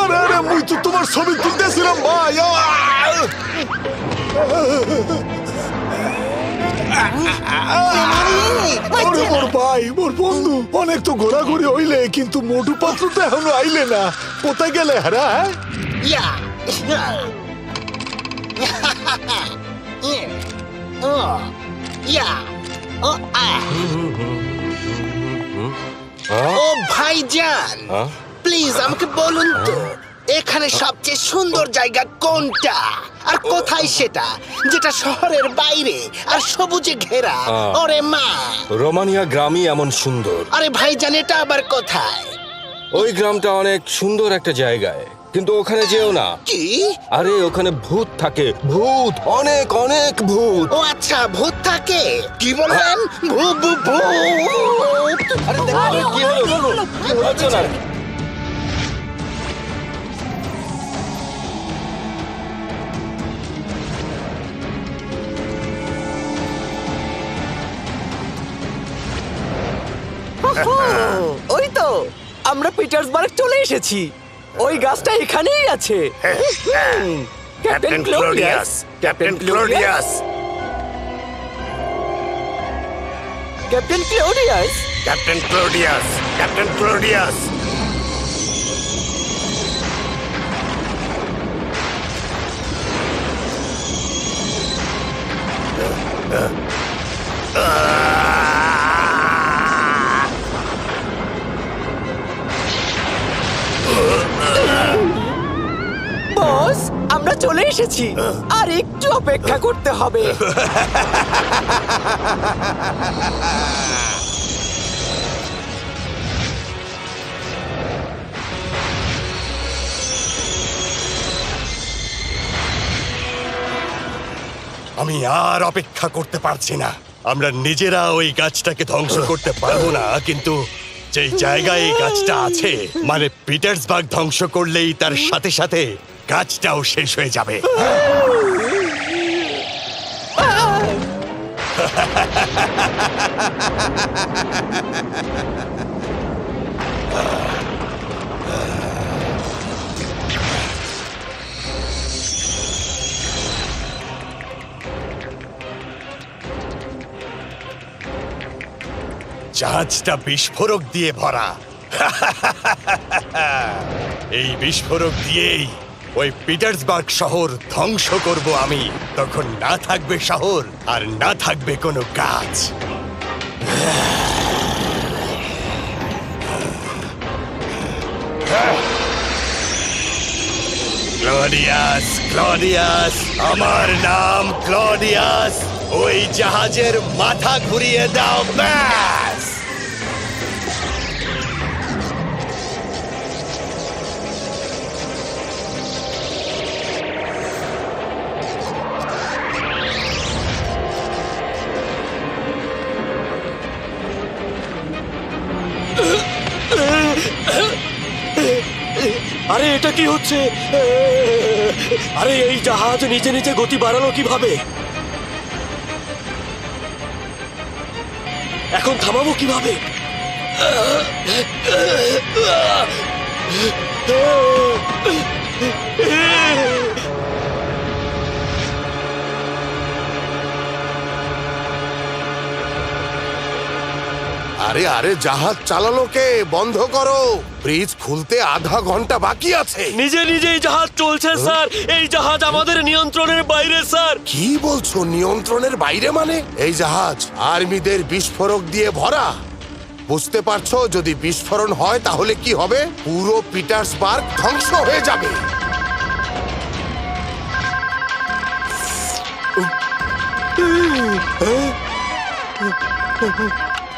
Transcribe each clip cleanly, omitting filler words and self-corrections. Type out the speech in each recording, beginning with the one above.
আরে আরে মুই তো তোমার ছবি তুলতেছিলাম ভাই। আরে মোর ভাই, মোর বন্ধু, অনেক তো ঘোরাঘুরি হইলে, কিন্তু মোটু পাত্র তো এখনো আইলে না। কোথায় গেলে হারা? ও ভাইজান, প্লিজ আমাকে বলুন তো এখানে সবচেয়ে সুন্দর জায়গা কোনটা, আর কোথায় সেটা, যেটা শহরের বাইরে আর সবুজে ঘেরা? ওরে মা, রোমানিয়া গ্রামই এমন সুন্দর। আরে ভাইজান, এটা আবার কোথায়? ওই গ্রামটা অনেক সুন্দর একটা জায়গায়, কিন্তু ওখানে যেও না। কি? আরে ওখানে ভূত থাকে, ভূত, অনেক অনেক ভূত। ও আচ্ছা, ভূত থাকে? কি বললেন? ভূত? আরে দেখো কি হলো, কি হচ্ছে না? ওই তো আমরা পিটার্সবার্গ চলে এসেছি। ওই গাছটা এখানেই আছে। Captain Claudius, captain Claudius, captain Claudius, captain Claudius, captain Claudius. Boss আমরা চলে এসেছি, আর একটু অপেক্ষা করতে হবে। আমি আর অপেক্ষা করতে পারছি না। আমরা নিজেরা ওই গাছটাকে ধ্বংস করতে পারবো না, কিন্তু যেই জায়গায় এই গাছটা আছে, মানে পিটার্সবার্গ ধ্বংস করলেই তার সাথে সাথে গাছটাও শেষ হয়ে যাবে। জাহাজটা বিস্ফোরক দিয়ে ভরা। এই বিস্ফোরক দিয়েই ওই পিটার্সবার্গ শহর ধ্বংস করব আমি। তখন না থাকবে শহর, আর না থাকবে কোনো গাছ। ক্লডিয়াস, ক্লডিয়াস, আমার নাম ক্লডিয়াস। ওই জাহাজের মাথা ঘুরিয়ে দাও, ব্যাস। আরে এটা কি হচ্ছে? আরে এই জাহাজ নিচে নিচে গতি বাড়ালো কিভাবে? এখন থামাবো কিভাবে? আরে আরে, জাহাজ চালানো কে? বন্ধ করো, ব্রিজ খুলতে আধা ঘন্টা বাকি আছে। নিজে নিজেই জাহাজ চলছে স্যার। এই জাহাজ আমাদের নিয়ন্ত্রণের বাইরে স্যার। কি বলছো নিয়ন্ত্রণের বাইরে? মানে এই জাহাজ আর্মিদের বিস্ফোরক দিয়ে ভরা। বুঝতে পারছো, যদি বিস্ফোরণ হয় তাহলে কি হবে? পুরো পিটার্সবার্গ ধ্বংস হয়ে যাবে।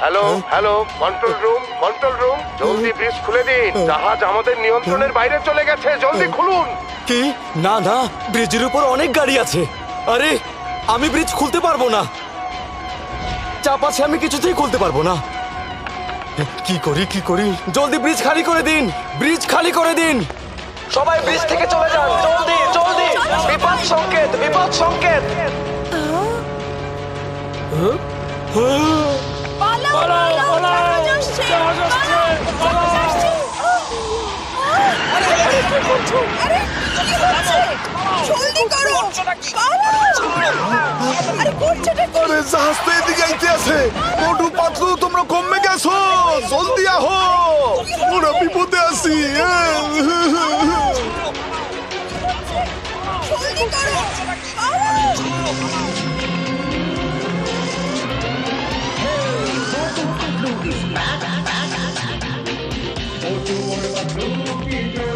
Hello hello, control room, control room, জলদি ব্রিজ খুলে দিন। জাহাজ আমাদের নিয়ন্ত্রণের বাইরে চলে গেছে, জলদি খুলুন। কি? না না, ব্রিজের উপর অনেক গাড়ি আছে। আরে আমি ব্রিজ খুলতে পারবো না, চাপ আছে, আমি কিছুতেই খুলতে পারবো না। কি করি কি করি? জলদি ব্রিজ খালি করে দিন, ব্রিজ খালি করে দিন। সবাই ব্রিজ থেকে চলে যান, জলদি জলদি। বিপদ সংকেত, বিপদ সংকেত। পালাও, পালাও, আসছে জাহাজ আসছে আরে কি করছো আরে কি হচ্ছে জলদি করো আরে করছেটা কি আরে জাহাজ তো এদিকে আইতে আছে। মোটু পাতলু তোমরা কমে গেছো, জলদি আহো, ওরা বিপদে আছি। জলদি করো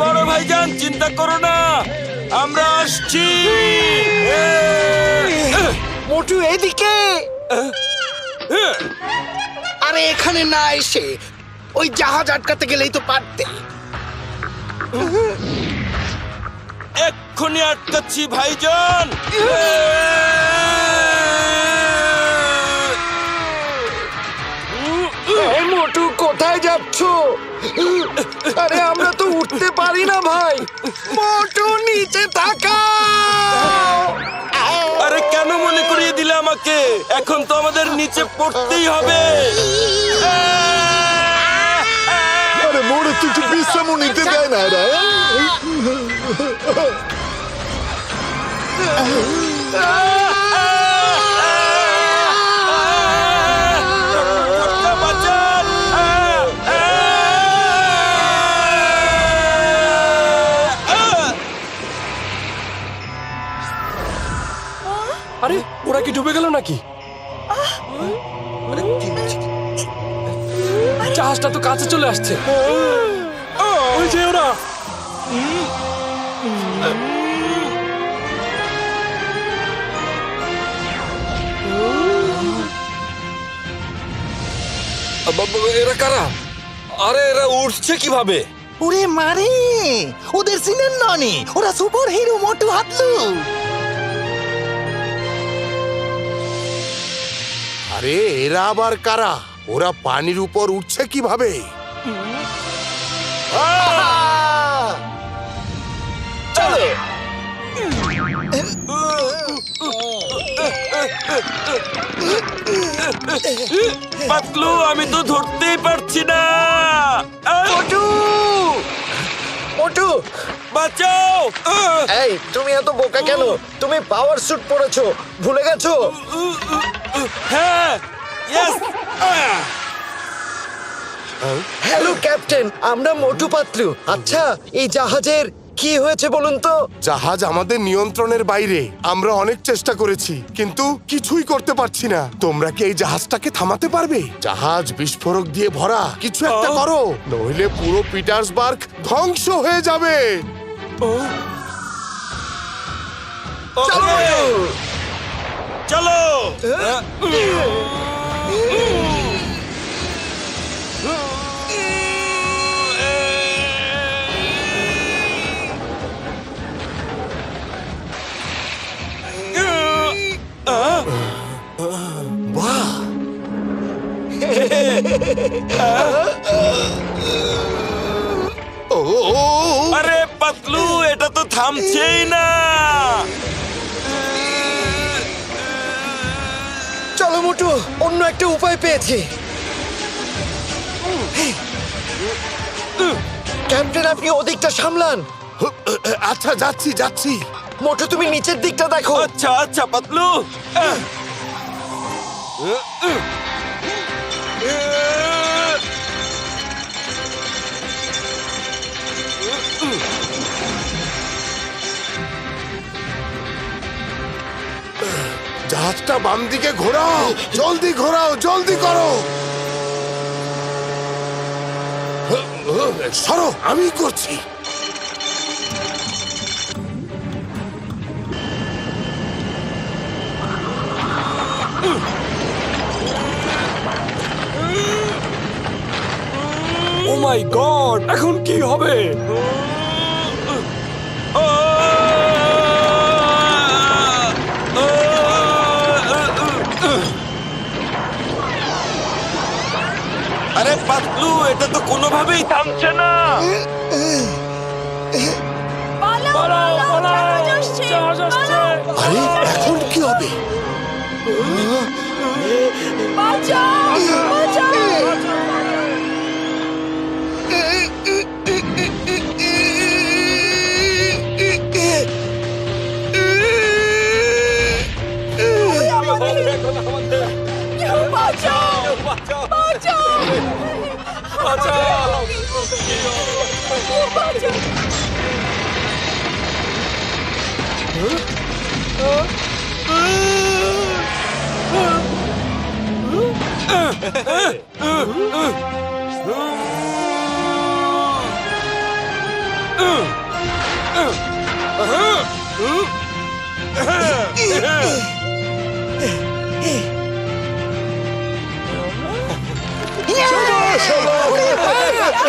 বড় ভাইজান চিন্তা করো না, আমরা আসছি। মোটু এদিকে। আরে এখানে না এসে ওই জাহাজ আটকাতে গেলেই তো পারতে। এক্ষুনি আটকাচ্ছি ভাইজান। মোটু কোথায় যাচ্ছ? আরে আমরা তো উঠতে পারি না ভাই। মোটু নিচে তাকাও। আরে কেন মনে করিয়ে দিলে আমাকে? এখন তো আমাদের নিচে পড়তেই হবে। আরে মোড়ে তুই একটু বিশ্রামও নিতে দেয় না এরা। বাঁচান! আরে ওরা কি ডুবে গেল নাকি? জাহাজটা তো কাছে চলে আসছে। ওই যে ওরা। এরা কারা? আরে এরা উঠছে কিভাবে? ওরে মারে, ওদের সিনের ননি, ওরা সুপার হিরো মোটু হাতলু। আরে এরা আবার কারা? ওরা পানির উপর উঠছে কিভাবে? চলো পাতলু, আমি তো ধরতেই পারছি না। মোটু বাঁচাও! এই তুমি এত বোকা কেন? তুমি পাওয়ার স্যুট পরেছো, ভুলে গেছো? হ্যাঁ, ইয়েস। হ্যালো ক্যাপ্টেন, আমরা মোটু পাতলু। আচ্ছা, এই জাহাজের কি হয়েছে বলুন তো? জাহাজ আমাদের নিয়ন্ত্রণের বাইরে। আমরা অনেক চেষ্টা করেছি কিন্তু কিছুই করতে পারছি না। তোমরা কি এই জাহাজটাকে থামাতে পারবে? জাহাজ বিস্ফোরক দিয়ে ভরা, কিছু একটা করো, নইলে পুরো পিটার্সবার্গ ধ্বংস হয়ে যাবে। চলো। ও ও, ও, আরে পাতলু, এটা তো থামছেই না। চলো মোটু, অন্য একটা উপায় পেয়েছি। ক্যাপ্টেন, আপনি ওদিকটা সামলান। আচ্ছা যাচ্ছি যাচ্ছি। মোটু, তুমি নিচের দিকটা দেখো। আচ্ছা আচ্ছা পাতলু। জাহাজটা বাম দিকে ঘোরাও, জলদি ঘোরাও, জলদি করো। সরো, আমি করছি। ও মাই গড, এখন কি হবে? আরে পাতলু, এটা তো কোনোভাবেই থামছে না। আরে এখন কি হবে?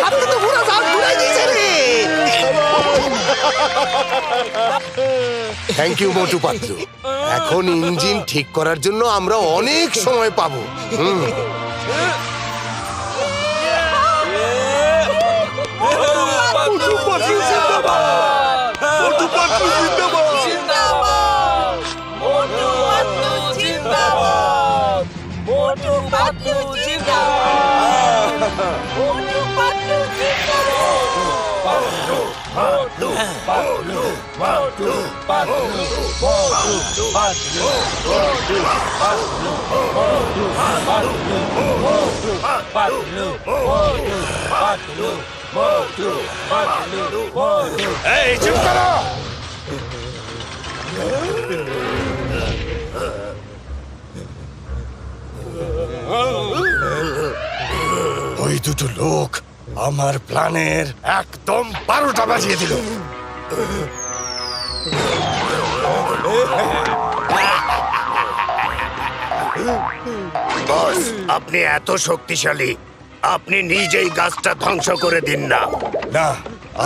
আপনি তো পুরো জাল ঘুরাই দিয়েছেন রে। Thank you Motu Patlu. এখন ইঞ্জিন ঠিক করার জন্য আমরা অনেক সময় পাবো। মোটু পাতলু জিন্দাবাদ মোটু পাতলু জিন্দাবাদ এই চুপ করো। ওই দুটো লোক আমার প্ল্যানের একদম 12টা বাজিয়ে দিল। বস, আপনি এত শক্তিশালী, আপনি নিজেই গাছটা ধ্বংস করে দিন না। না,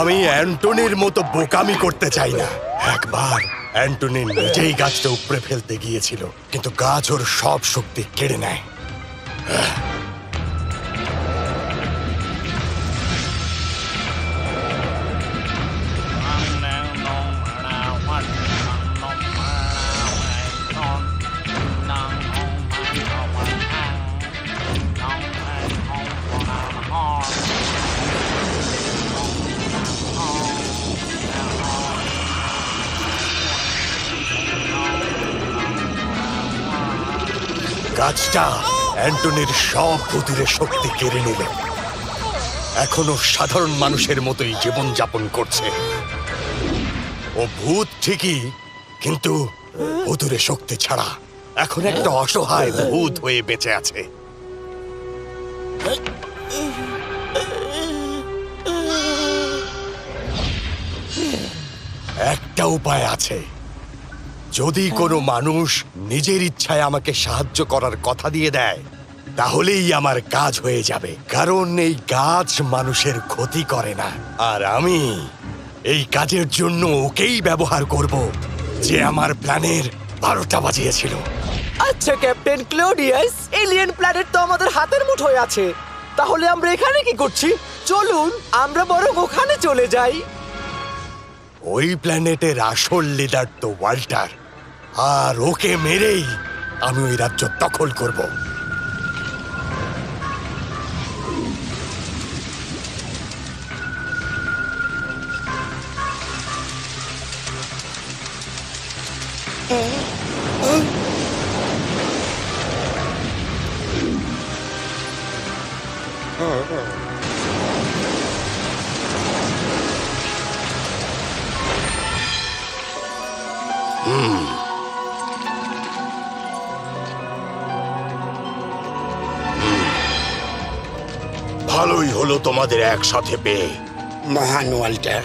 আমি অ্যান্টনির মতো বোকামি করতে চাই না। একবার অ্যান্টনি নিজেই গাছটা উপড়ে ফেলতে গিয়েছিল, কিন্তু গাছ ওর সব শক্তি কেড়ে নেয়। গাছটা অ্যান্টনির সব ভূতুরে শক্তি কেড়ে নিল। এখনো সাধারণ মানুষের মতোই জীবনযাপন করছে। ও ভূত ঠিকই, কিন্তু ভূতুরে শক্তি ছাড়া এখন একটা অসহায় ভূত হয়ে বেঁচে আছে। একটা উপায় আছে। যদি কোনো মানুষ নিজের ইচ্ছায় আমাকে সাহায্য করার কথা দিয়ে দেয়, তাহলেই আমার কাজ হয়ে যাবে, কারণ এই গাছ মানুষের ক্ষতি করে না। আর আমি এই কাজের জন্য ওকেই ব্যবহার করব, যে আমার প্ল্যানের 12টা বাজিয়েছিল। আচ্ছা ক্যাপ্টেন ক্লোডিয়াস, এলিয়েন প্ল্যানেট তো আমাদের হাতের মুঠোয় আছে, তাহলে আমরা এখানে কি করছি? চলুন আমরা বরং ওখানে চলে যাই। ওই প্ল্যানেটের আসল লিডার তো ওয়াল্টার, আর ওকে মেরেই আমি ওই রাজ্য দখল করব। ভালোই হলো তোমাদের একসাথে পেয়ে। মহান ওয়াল্টার,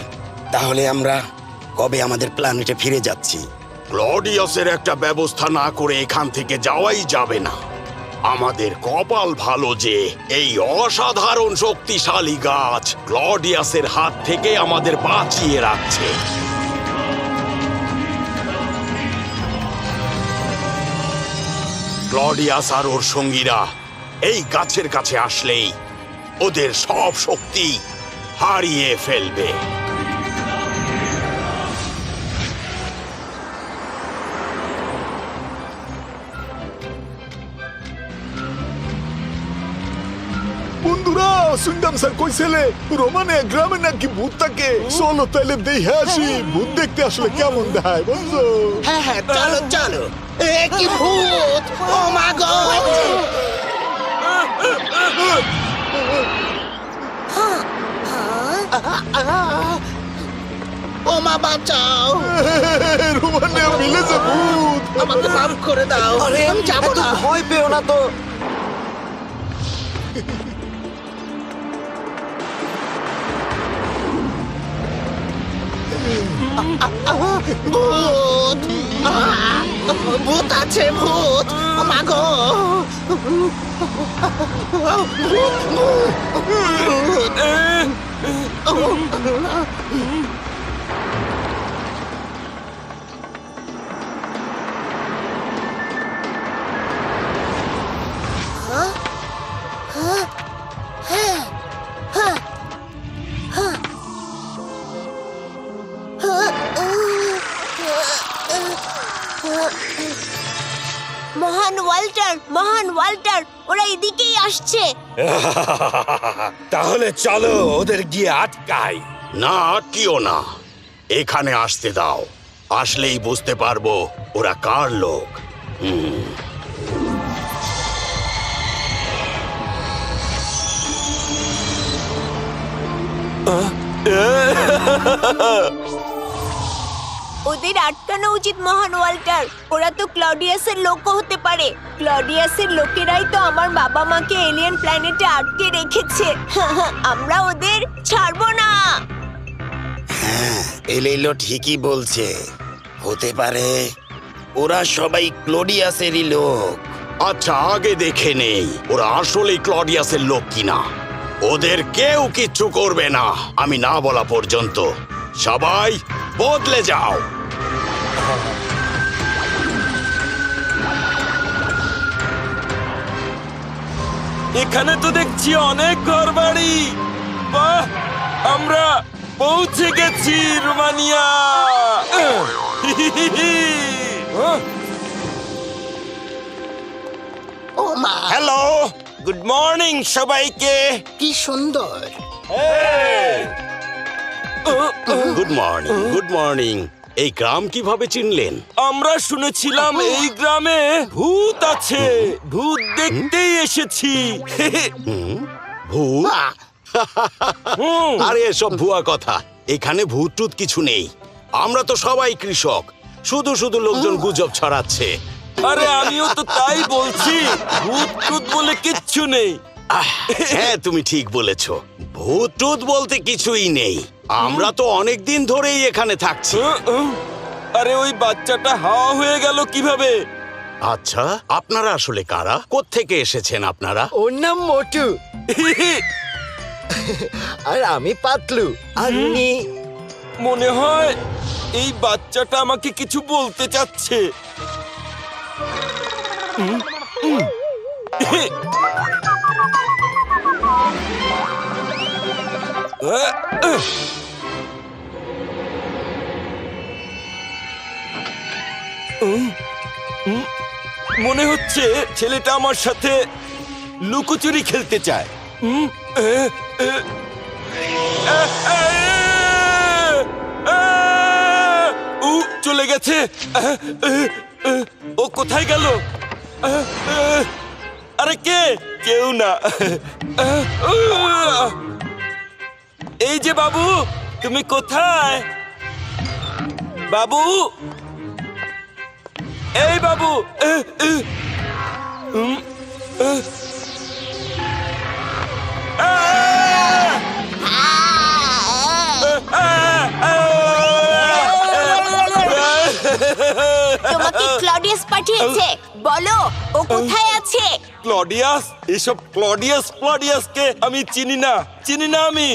তাহলে আমরা কবে আমাদের প্ল্যানেটে ফিরে যাচ্ছি? ক্লডিয়াসের একটা ব্যবস্থা না করে এখান থেকে যাওয়াই যাবে না। আমাদের কপাল ভালো যে এই অসাধারণ শক্তিশালী গাছ ক্লডিয়াসের হাত থেকে আমাদের বাঁচিয়ে রাখছে। ক্লডিয়াস আর ওর সঙ্গীরা এই গাছের কাছে আসলেই ওদের সব শক্তি হারিয়ে ফেলবে। বন্ধুরা, শুনলাম স্যার কইছিলে রোমানে গ্রামে নাকি ভূত থাকে। চলো তাইলে দেখে আসি ভূত দেখতে আসলে কেমন দেখায়, বুঝছো? হ্যাঁ হ্যাঁ, চলো চলো। এ কি ভূত! ও মা গো! ও মা বাঁচাও, রোমানিয়া মিলেছে ভূত। আমাকে মাফ করে দাও, আরে আমি যাবো এত না। ভয় পেও না তো। ভূত, ভূত আছে, ভূত, মাগো। মহান ওয়াল্টার ওরা এদিকেই আসছে। তাহলে চলো ওদের গিয়ে আটকাই। না, আটকিও না, এখানে আসতে দাও। আসলেই বুঝতে পারবো ওরা কার লোক। ওদের আটকানো উচিত মহান ওয়াল্টার। ওরা তো ক্লডিয়াসের লোকও হতে পারে। ক্লডিয়াসের লোকেরাই তো আমার বাবা মাকে এলিয়েন প্ল্যানেটে আটকে রেখেছে। আমরা ওদের ছাড়বো না। এলিলো ঠিকই বলছে, হতে পারে ওরা সবাই ক্লডিয়াসেরই লোক। আচ্ছা, আগে দেখে নেই ওরা আসলেই ক্লডিয়াসের লোক কিনা। ওদের কেউ কিচ্ছু করবে না আমি না বলা পর্যন্ত। সবাই বদলে যাও। এখানে তো দেখছি অনেক ঘরবাড়ি। বাহ, আমরা পৌঁছে গেছি রোমানিয়া। ও মা, হ্যালো, গুড মর্নিং সবাইকে। কি সুন্দর। Good morning, good morning. এই গ্রাম কিভাবে চিনলেন? আমরা শুনেছিলাম এই গ্রামে ভূত আছে, ভূত দেখতেই এসেছি। ভূত? বাহ, হুম, আরে এসব ভুয়া কথা, এখানে ভূত টুত কিছু নেই। আমরা তো সবাই কৃষক, শুধু শুধু লোকজন গুজব ছড়াচ্ছে। আরে আমিও তো তাই বলছি, ভূত টুত বলে কিচ্ছু নেই। হ্যাঁ, তুমি ঠিক বলেছ, ভূত টুত বলতে কিছুই নেই। আমরা তো অনেক দিন ধরেই এখানে থাকছি। আরে ওই বাচ্চাটা হাওয়া হয়ে গেল কিভাবে? আচ্ছা, আপনারা আসলে কারা? কোত্থেকে এসেছেন আপনারা? ওর নাম মোটু, আর আমি পাতলু। আর উনি মনে হয় এই বাচ্চাটা আমাকে কিছু বলতে চাচ্ছে। মনে হচ্ছে ছেলেটা আমার সাথে লুকোচুরি খেলতে চায়। চলে গেছে। ও কোথায় গেল? আরে কে? কেউ না। এই যে বাবু, তুমি কোথায়? বাবু, এই বাবু। তোমাকে ক্লডিয়াস পাঠিয়েছে, বলো ও কোথায় আছে। ক্লডিয়াস? এসব ক্লডিয়াসকে আমি চিনি না আমি।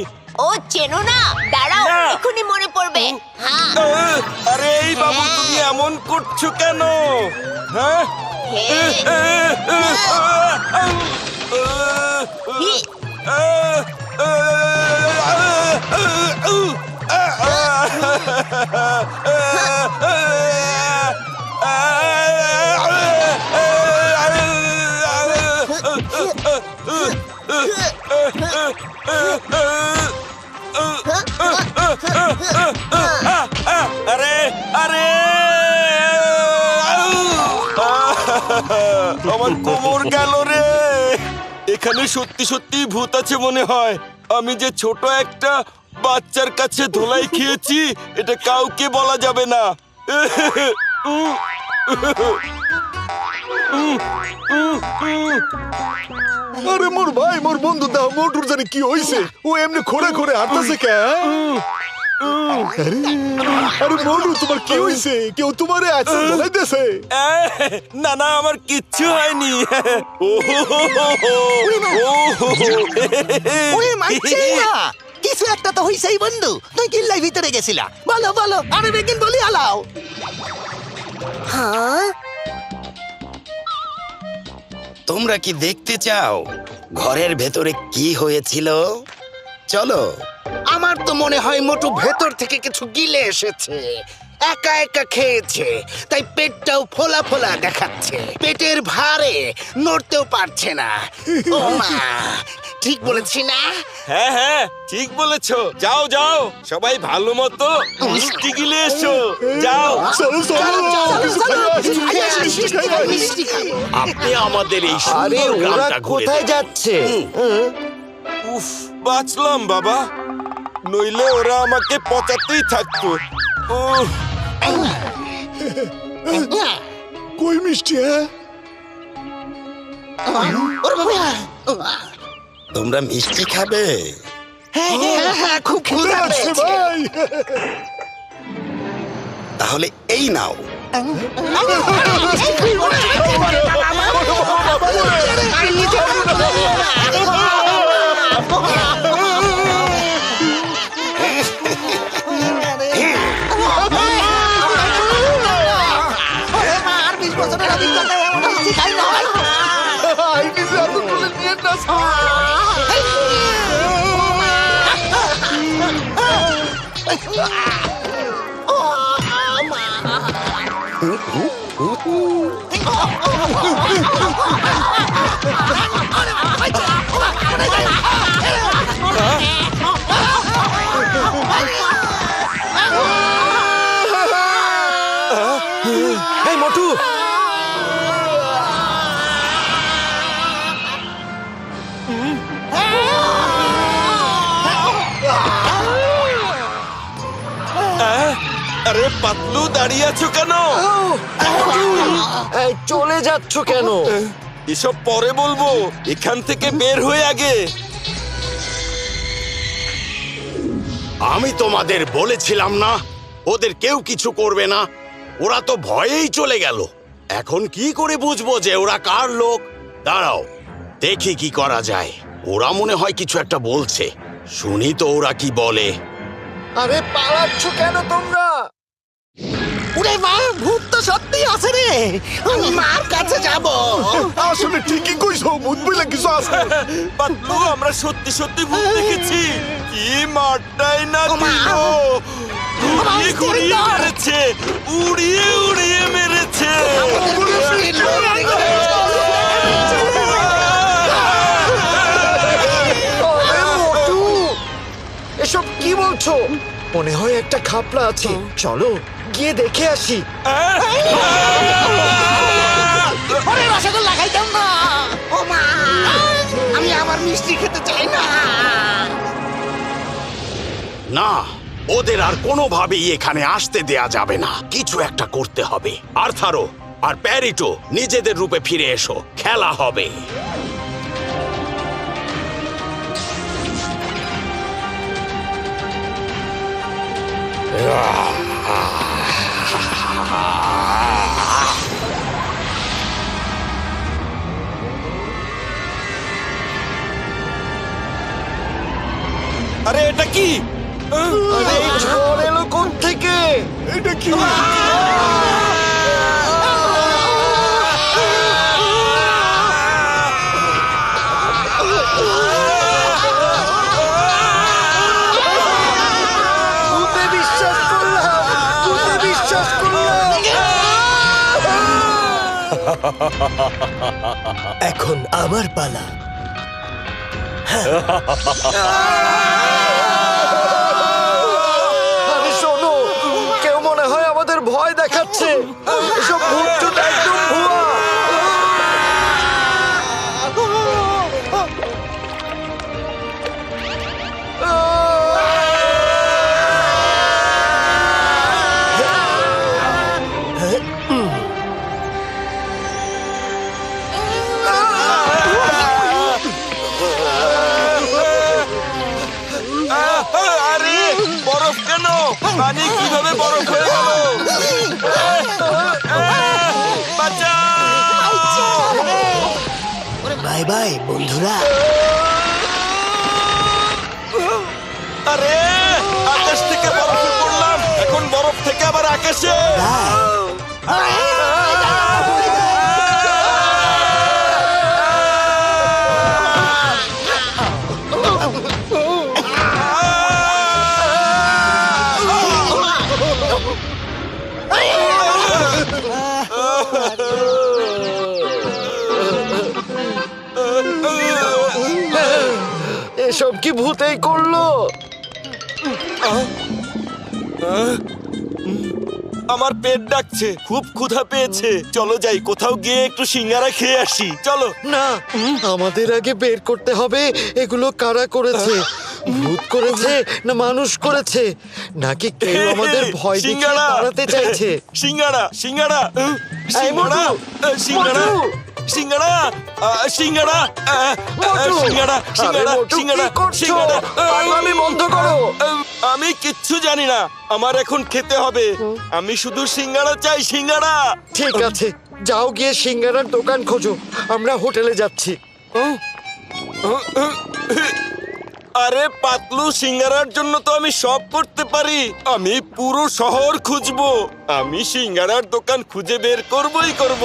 ও চেনো না? দাঁড়াও, না। এখনই মনে পড়বে। হ্যাঁ, আরে এই বাবু, তুমি এমন করছো কেন? হ্যাঁ, আরে আরে আমার কোমর গেল রে। এখানে সত্যি সত্যি ভূত আছে মনে হয়। আমি যে ছোট একটা বাচ্চার কাছে ধোলাই খেয়েছি, এটা কাউকে বলা যাবে না। আরে মোর ভাই মোর বন্ধু দাও মোটর জানি কি হইছে, ও এমনি খোরে খোরে হাঁটতেছে কে? আরে মোটু তোমার কি হইছে? কেউ তোমারে অ্যাক্সিডেন্ট ধরাইতেছে? না না, আমার কিচ্ছু হয়নি। ওই মানছি না, কিছু একটা তো হইছেই বন্ধু। তুই কিল্লাই ভিতরে গেছিলা, বলো বলো, আরে বেগিন বলি আলাও। হ্যাঁ, তোমরা কি দেখতে চাও ঘরের ভেতরে কি হয়েছিল? চলো। আমার তো মনে হয় মোটু ভেতর থেকে কিছু গিলে এসেছে, একা একা খেয়েছে, তাই পেটটাও ফোলা ফোলা দেখাচ্ছে। পেটের ভারে নড়তেও পারছে না। ও মা, ঠিক বলেছি না? হ্যাঁ হ্যাঁ, ঠিক বলেছো। যাও যাও, সবাই ভালো মতো মিষ্টি গিলে এসো। যাও। চলো চলো কিছু খাইয়ে আসি, মিষ্টি খাইয়ে আসি। মিষ্টি খাবো। আপনি আমাদের এই আরে সুন্দর ওরা গ্রামটা ঘুরে কোথায় দেখুন। যাচ্ছে? উফ, বাঁচলাম বাবা, নইলে ওরা আমাকে পচাতেই থাকতো। উফ, কই মিষ্টি? হ্যাঁ ওরে বাবা, তোমরা মিষ্টি খাবে? হ্যাঁ, খুব ক্ষুধা আসছে পেয়েছে। ভাই। তাহলে এই নাও। আর 20 বছরের অভিজ্ঞতায় এমন মিষ্টি খাই না। আই নিজে এত তুলে নিয়ে না। এই মোটু, আরে পাতলু, দাঁড়িয়ে আছো কেন? এই চলে যাচ্ছ কেন? এসব পরে বলবো, এখান থেকে বের হয়ে আগে। আমি তোমাদের বলেছিলাম না ওদের কেউ কিছু করবে না? ওরা তো ভয়েই চলে গেল। এখন কি করে বুঝবো যে ওরা কার লোক? দাঁড়াও, দেখি কি করা যায়। ওরা মনে হয় কিছু একটা বলছে, শুনি তো ওরা কি বলে। আরে পালাচ্ছ কেন তোমরা? ওরে মা, ভূত তো সত্যি আছে রে। আমি মার কাছে যাব। আসলে ঠিকই কইছো, ভূত বলে কিছু আছে। পাতলু, আমরা সত্যি সত্যি ভূত দেখেছি। কি মারটাই না দিল, ঘুরিয়ে ঘুরিয়ে মেরেছে, উড়িয়ে উড়িয়ে মেরেছে। আরে মোটু, এসব কি বলছো? মনে হয় একটা খাপলা আছে, চলো গিয়ে দেখে আসি। ওরে রসগোল্লা খাইতাম না। ও মা, আমি আবার মিষ্টি খেতে চাই না। না, ওদের আর কোনোভাবেই এখানে আসতে দেয়া যাবে না। কিছু একটা করতে হবে। আর্থারো আর প্যারিটো, নিজেদের রূপে ফিরে এসো, খেলা হবে। আরে এটা কি? আরে এই ঝড় এলো কোন থেকে? এটা কি? ভূতে বিশ্বাস করলাম, ভূতে বিশ্বাস করলাম। এখন আমার পালা। আরে শোনো, কেউ মনে হয় আমাদের ভয় দেখাচ্ছে। এসব ভূত টুত একদম ভুয়া। পানি কিভাবে বরফ হয়ে গেল? বাই বাই বন্ধুরা। আরে আকাশ থেকে বরফে পড়লাম, এখন বরফ থেকে আবার আকাশে। এসব কি ভূতেই করলো? আমার পেট ডাকছে, খুব ক্ষুধা পেয়েছে। চলো যাই, কোথাও গিয়ে একটু সিঙ্গারা খেয়ে আসি। চলো। না, আমাদের আগে বের করতে হবে এগুলো কারা করেছে। ভূত করেছে না মানুষ করেছে, নাকি কেউ আমাদের ভয় দেখিয়ে সিঙ্গারা তাড়াতে চাইছে? সিঙ্গারা সিঙ্গারা সিঙ্গারা সিঙ্গারা সিঙ্গারা সিঙ্গারা সিঙ্গারা সিঙ্গারা সিঙ্গারা সিঙ্গারা। পাগলামি বন্ধ করো। আমি কিচ্ছু জানি না, আমার এখন খেতে হবে। আমি শুধু সিঙ্গারা চাই, সিঙ্গারা। ঠিক আছে, যাও গিয়ে সিঙ্গারার দোকান খোঁজো, আমরা হোটেলে যাচ্ছি। আরে পাতলু, সিঙ্গারার জন্য তো আমি সব করতে পারি। আমি পুরো শহর খুঁজবো, আমি সিঙ্গারার দোকান খুঁজে বের করবই করব।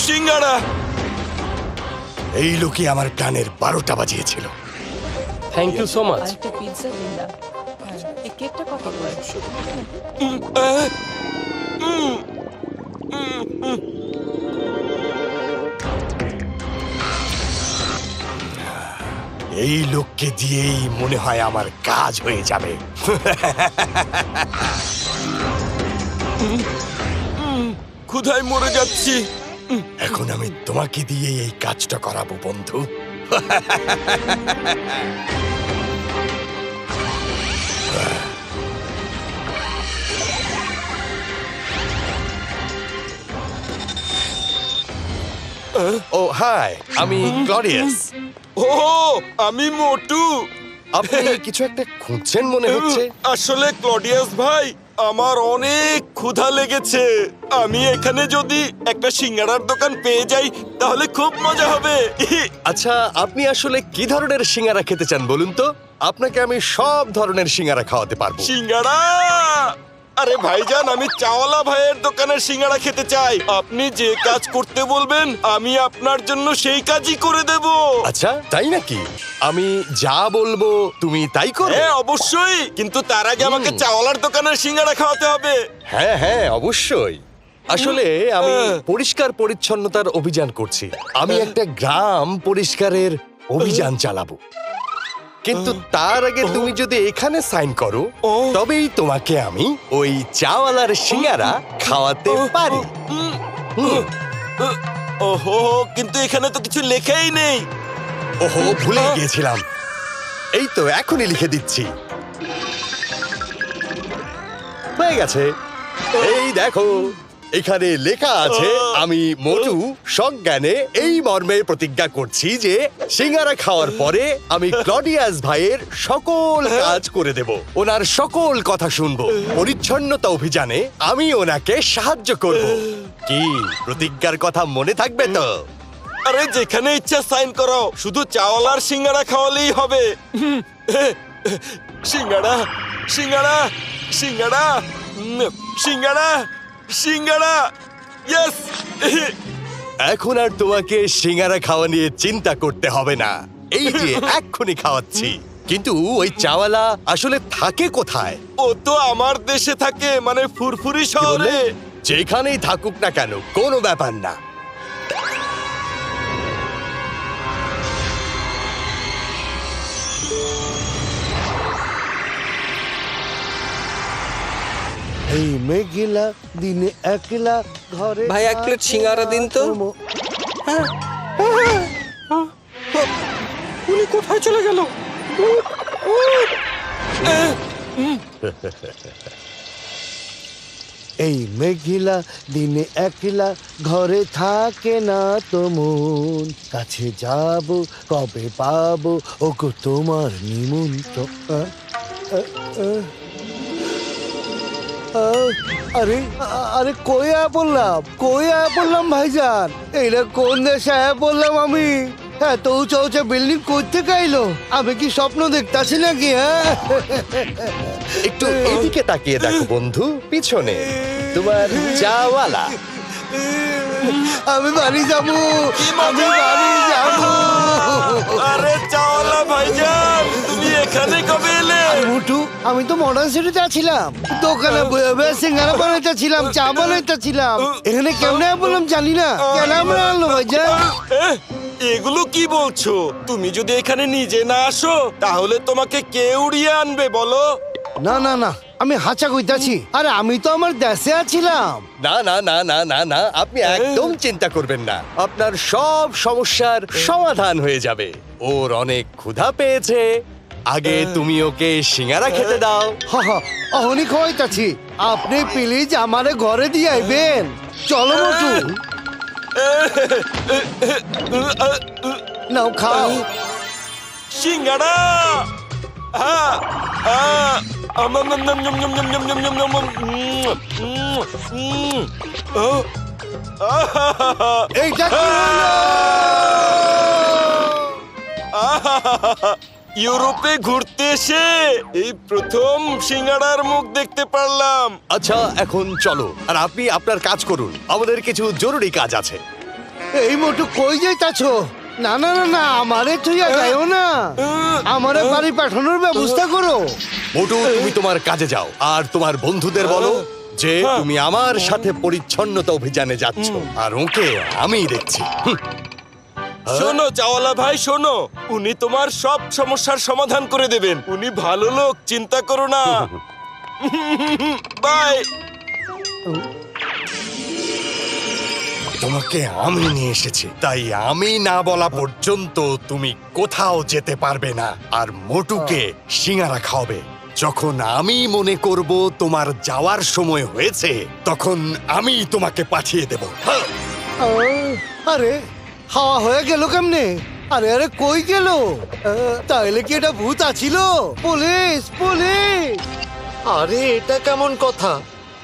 সিঙ্গারা। এই লোকই আমার কানের 12টা বাজিয়েছিল। Thank you so much. একটা পিৎজা দিন না। এই কেকটা কত করে? এই লোককে দিয়েই মনে হয় আমার কাজ হয়ে যাবে। ক্ষুধায় মরে যাচ্ছি। এখন আমি তোমাকে দিয়ে এই কাজটা করাবো বন্ধু। ও হাই, আমি ক্লডিয়াস। ও, আমি মোটু। আপনি কিছু একটা খুঁজছেন মনে হচ্ছে। আসলে ক্লডিয়াস ভাই, আমার অনেক ক্ষুধা লেগেছে। আমি এখানে যদি একটা সিঙ্গারার দোকান পেয়ে যাই তাহলে খুব মজা হবে। আচ্ছা, আপনি আসলে কি ধরনের সিঙ্গারা খেতে চান বলুন তো? আপনাকে আমি সব ধরনের সিঙ্গারা খাওয়াতে পারবো। সিঙ্গারা? আরে ভাইজান, আমি চাওয়ালা ভাইয়ের দোকানের সিঙ্গারা খেতে চাই। আপনি যে কাজ করতে বলবেন আমি আপনার জন্য সেই কাজই করে দেব। আচ্ছা, তাই নাকি? আমি যা বলবো তুমি তাই করো? হ্যাঁ অবশ্যই, কিন্তু তার আগে আমাকে চাওয়ালার দোকানের সিঙ্গারা খাওয়াতে হবে। হ্যাঁ হ্যাঁ, অবশ্যই। আসলে আমি পরিষ্কার পরিচ্ছন্নতার অভিযান করছি। আমি একটা গ্রাম পরিষ্কারের অভিযান চালাবো, কিন্তু তার আগে তুমি যদি এখানে সাইন করো তবেই তোমাকে আমি ওই চাওয়ালার সিঙ্গারা খাওয়াতে পারি। ওহো, কিন্তু এখানে তো কিছু লেখাই নেই। ওহো, ভুলে গিয়েছিলাম। এই তো এখনই লিখে দিচ্ছি। হয়ে গেছে। এই দেখো, এখানে লেখা আছে, আমি মোটু সজ্ঞানে এই মর্মে প্রতিজ্ঞা করছি যে সিঙ্গারা খাওয়ার পরে আমি ক্লডিয়াস ভাইয়ের সকল কাজ করে দেব, ওনার সকল কথা শুনবো। পরিচ্ছন্নতা অভিযানে আমি ওনাকে সাহায্য করব। কি প্রতিজ্ঞার কথা মনে থাকবে তো? আরে যেখানে ইচ্ছা সাইন করো, শুধু চাওয়ালার সিঙ্গারা খাওয়ালেই হবে। সিঙ্গারা সিঙ্গারা সিঙ্গারা সিঙ্গারা সিঙ্গারা, ইয়েস। এখন আর তোমাকে সিঙ্গারা খাওয়া নিয়ে চিন্তা করতে হবে না। এই যে এক্ষুনি খাওয়াচ্ছি। কিন্তু ওই চাওয়ালা আসলে থাকে কোথায়? ও তো আমার দেশে থাকে, মানে ফুরফুরি কি বললে? শহরে। যেখানেই থাকুক না কেন, কোনো ব্যাপার না। এই মেঘলা দিনে একলা ঘরে। ভাই, এক প্লেট সিঙ্গারা দিন তো। উনি কোথায় চলে গেল? এই মেঘিলা দিনে একলা ঘরে থাকে না তো মন, কাছে যাব কবে পাবো ওগো তোমার নিমন্ত্রণ। আরে আরে কই বললাম ভাইজান, এইটা কোন দেশে বললাম আমি? এত উঁচা উঁচা বিল্ডিং করতে গাইলো, আমি কি স্বপ্ন দেখতাছি নাকি? হ্যাঁ, একটু এদিকে তাকিয়ে দেখো বন্ধু, পিছনে তোমার চাওয়ালা। আমি বাড়ি যাবো, আমি বাড়ি যাবো। আরে চাওয়ালা ভাইজান, তুমি এখানে কবে এলে? মুটু, আমি তো মডার্ন সিটিতে ছিলাম, দোকানে বয়ে বয়ে সিঙ্গারা বানাইতেছিলাম, চা বানাইতেছিলাম। এখানে কেমনে বললাম জানি না, কেন আমরা আনলো ভাইজান? এগুলো কি বলছো? তুমি যদি এখানে নিজে না আসো তাহলে তোমাকে কে উড়িয়ে আনবে বলো? না না না, আমি হাঁচা কইতাছি। আরে আমি তো আমার দেশে আছিলাম। না না না না না না, আপনি একদম চিন্তা করবেন না, আপনার সব সমস্যার সমাধান হয়ে যাবে। ওর অনেক ক্ষুধা পেয়েছে, আগে তুমি ওকে সিঙ্গারা খেতে দাও। হ হ, অহনি খাওয়াইতাছি। আপনি প্লিজ আমারে ঘরে দিয়ে আইবেন। চলো মোটু, নাও খাও। সিঙ্গারা! এইটা কি হলো? ইউরোপে ঘুরতে এসে এই প্রথম সিঙ্গারার মুখ দেখতে পারলাম। আচ্ছা, এখন চলো, আর আপনি আপনার কাজ করুন, আমাদের কিছু জরুরি কাজ আছে। এই মোটু কই যাইতাছো? না না না না, আমারে তুইয়া যাইও না, আমারে বাড়ি পাঠানোর ব্যবস্থা করো। মোটু, তুমি তোমার কাজে যাও, আর তোমার বন্ধুদের বলো যে তুমি আমার সাথে পরিচ্ছন্নতা অভিযানে যাচ্ছ, আর ওকে আমি দেখছি। শোনো চাওয়ালা ভাই, শোনো, উনি তোমার সব সমস্যার সমাধান করে দেবেন। উনি ভালো লোক, চিন্তা করো না। বাই। তোমাকে আমি নিয়ে এসেছি, তাই আমি না বলা পর্যন্ত তুমি কোথাও যেতে পারবে না, আর মোটুকে সিঙ্গারা খাওয়াবে। যখন আমি মনে করব তোমার যাওয়ার সময় হয়েছে, তখন আমি তোমাকে পাঠিয়ে দেব। আরে হাওয়া হয়ে গেল কেমনে? আরে আরে কই গেল? তাইলে কি এটা ভূত আছিল? Police police! আরে এটা কেমন কথা?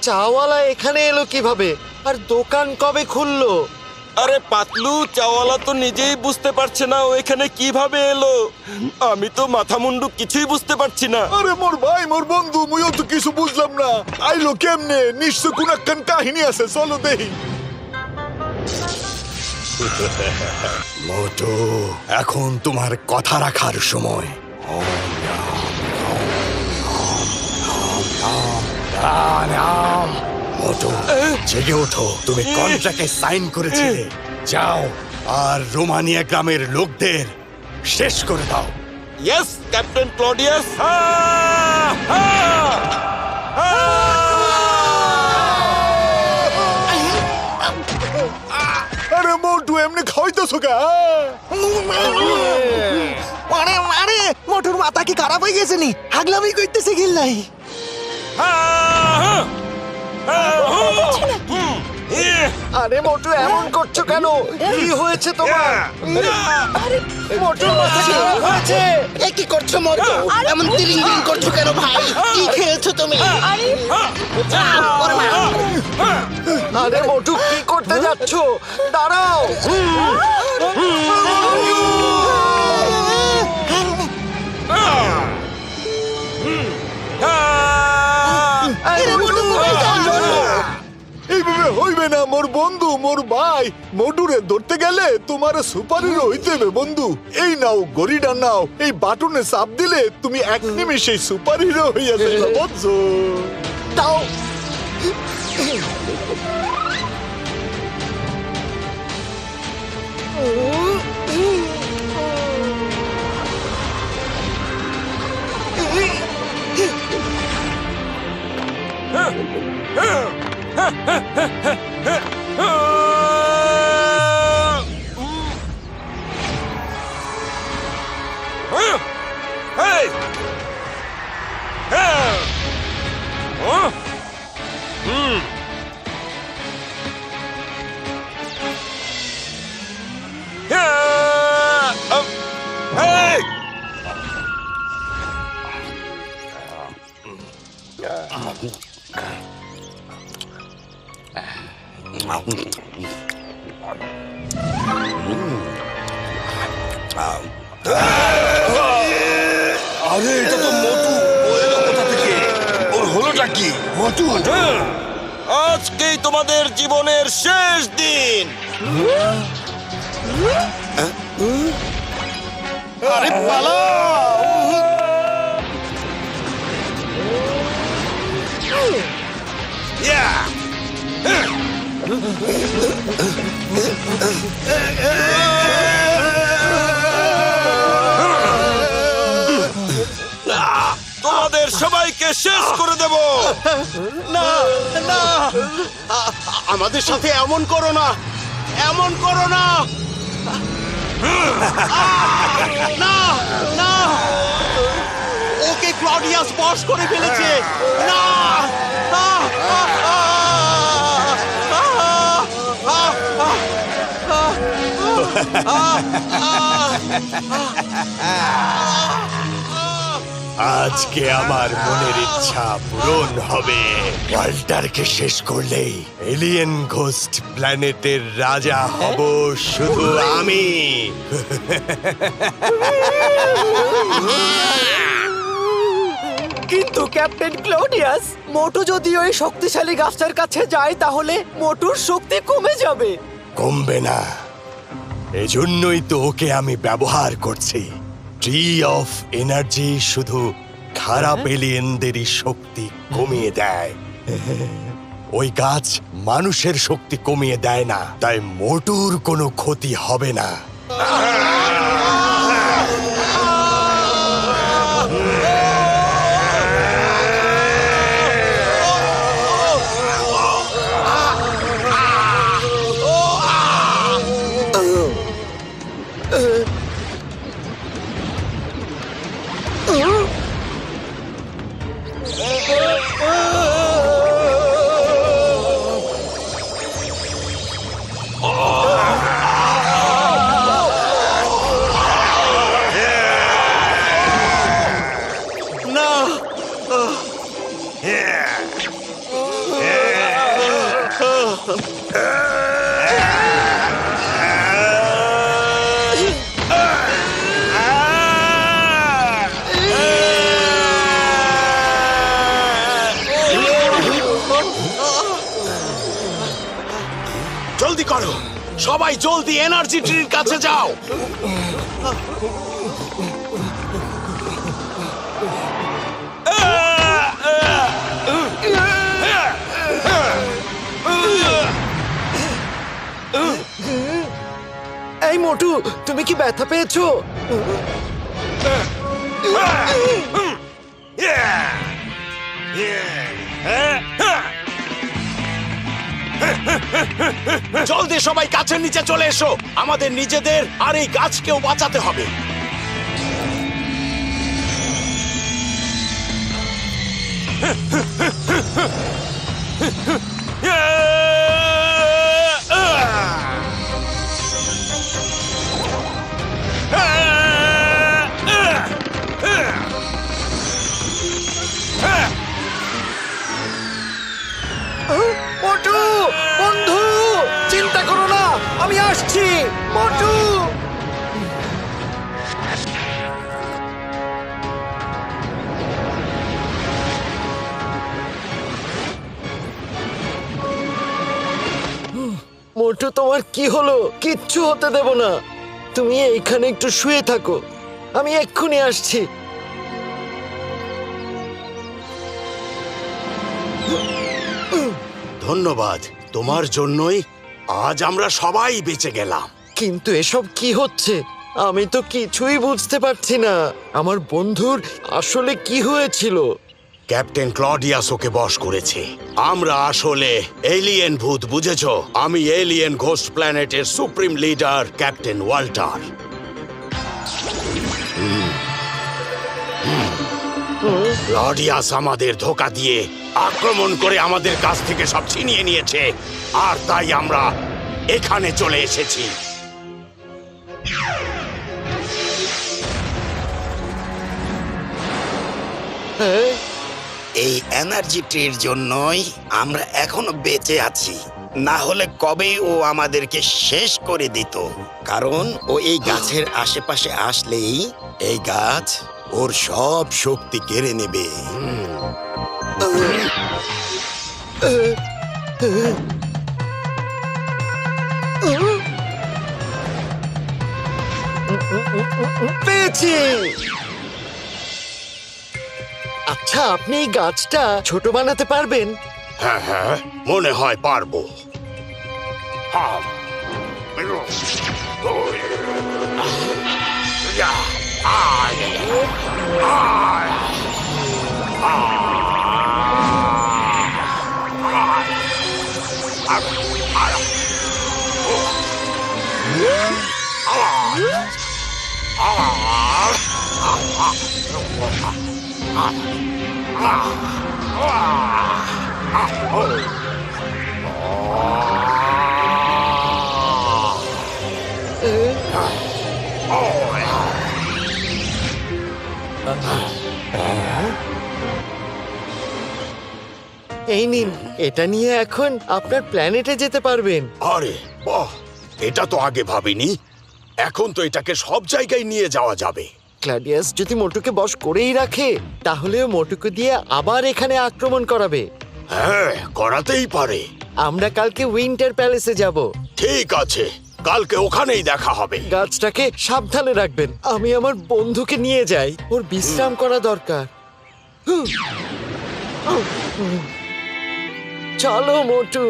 চাওয়ালা এখানে এলো কিভাবে? আর দোকান কবে খুললো? আরে পাতলু, চাওয়ালা তো নিজেই বুঝতে পারছে না ও এখানে কিভাবে এলো। আমি তো মাথা মুন্ডু কিছুই বুঝতে পারছি না। আরে মোর ভাই, মোর বন্ধু, মুইও তো কিছু বুঝলাম না। আইলো কেমনে? নিশ্চয় কোন একখান কাহিনী আছে, চলো দেখি। মোটু, এখন তোমার কথা রাখার সময়। মোটু, জেগে ওঠো, তুমি কন্ট্রাক্টে সাইন করেছিলে। যাও আর রোমানিয়া গ্রামের লোকদের শেষ করে দাও। Yes captain Claudius. আরে মোটু, এমনি খাওয়াইতেছো কা? আরে আরে মোটুর মাথা কি খারাপ হয়ে গেছে নি? হাগলামি কইতেছে গিল্লাই। আরে মোটু এমন করছো কেন? কি হয়েছে তোমার? মোটুর মাথা কি হয়েছে? এ কি করছো মোটু? এমন তিরিং বিরিং করছো কেন ভাই? কি খেয়েছো তুমি? ওরে মা! আরে মোটু কি করতে যাচ্ছো? দাঁড়াও। এইভাবে হইবে না মোর বন্ধু, মোর ভাই। মোটুরে ধরতে গেলে তোমার সুপার হিরো হইতে হবে বন্ধু। এই নাও গড়িটা নাও, এই বাটনে চাপ দিলে তুমি এক নিমেষে সুপার হিরো হইয়া যাবে, বুঝছো? দাও। আরে এটা তো মোটু, ও এলো কোথা থেকে? ওর হলোটা কি? মোটু, আজকেই তোমাদের জীবনের শেষ দিন। আরে পালাও! তোমাদের সবাইকে শেষ করে দেব। না না, আমাদের সাথে এমন করো না, এমন করো না। না না, ওকে ক্লডিয়াস বশ করে ফেলেছে। না আজকে আমার মনের ইচ্ছা পূরণ হবে। ওয়াল্টারকে শেষ করলেই এলিয়েন ঘোস্ট প্ল্যানেটের রাজা হব শুধু আমি। কিন্তু ক্যাপ্টেন ক্লডিয়াস, মোটু যদি ওই শক্তিশালী গাছটার কাছে যায় তাহলে মোটুর শক্তি কমে যাবে। কমবে না, এজন্যই তো ওকে আমি ব্যবহার করছি। ট্রি অফ এনার্জি শুধু খারাপ এলিয়েনদেরই শক্তি কমিয়ে দেয়। ওই গাছ মানুষের শক্তি কমিয়ে দেয় না, তাই মোটুর কোনো ক্ষতি হবে না। জলদি করো, সবাই জলদি এনার্জি ট্রির কাছে যাও। এই মোটু, তুমি কি ব্যথা পেয়েছো? জলদি সবাই গাছের নিচে চলে এসো, আমাদের নিজেদের আর এই গাছকেও বাঁচাতে হবে। মোটু বন্ধু, চিন্তা করো না, আমি আসছি। মোটু, মোটু তোমার কি হলো? কিচ্ছু হতে দেব না, তুমি এইখানে একটু শুয়ে থাকো, আমি এক্ষুনি আসছি। ধন্যবাদ, তোমার জন্যই আজ আমরা সবাই বেঁচে গেলাম। কিন্তু এসব কি হচ্ছে? আমি তো কিছুই বুঝতে পারছি না। আমার বন্ধুর আসলে কি হয়েছিল? ক্যাপ্টেন ক্লডিয়াস ওকে বশ করেছে। আমরা আসলে এলিয়েন ভূত, বুঝেছো? আমি এলিয়েন ঘোস্ট প্ল্যানেটের supreme leader captain Walter. Claudius আমাদের ধোঁকা দিয়ে আক্রমণ করে আমাদের কাছ থেকে সব ছিনিয়ে নিয়েছে, আর তাই আমরা এখানে চলে এসেছি। এই এনার্জি ট্রির জন্যই আমরা এখনো বেঁচে আছি। না হলে কবেই ও আমাদেরকে শেষ করে দিত। কারণ ও এই গাছের আশেপাশে আসলেই এই গাছ ওর সব শক্তি কেড়ে নেবে। পেয়েছি। আচ্ছা, আপনি এই গাছটা ছোট বানাতে পারবেন? হ্যাঁ হ্যাঁ, মনে হয় পারবো। এই নিন, এটা নিয়ে এখন আপনার প্ল্যানেটে যেতে পারবেন। আরে বাহ, এটা তো আগে ভাবিনি। এখন তো এটাকে সব জায়গায় নিয়ে যাওয়া যাবে। ক্লাডিয়াস যদি মোটুকে বশ করেই রাখে, তাহলে ও মোটুকে দিয়ে আবার এখানে আক্রমণ করাবে। হ্যাঁ, করাতেই পারে। আমরা কালকে উইন্টার প্যালেসে যাব। ঠিক আছে, কালকে ওখানেই দেখা হবে। গাছটাকে সাবধানে রাখবেন। আমি আমার বন্ধুকে নিয়ে যাই, ওর বিশ্রাম করা দরকার। চলো মোটু।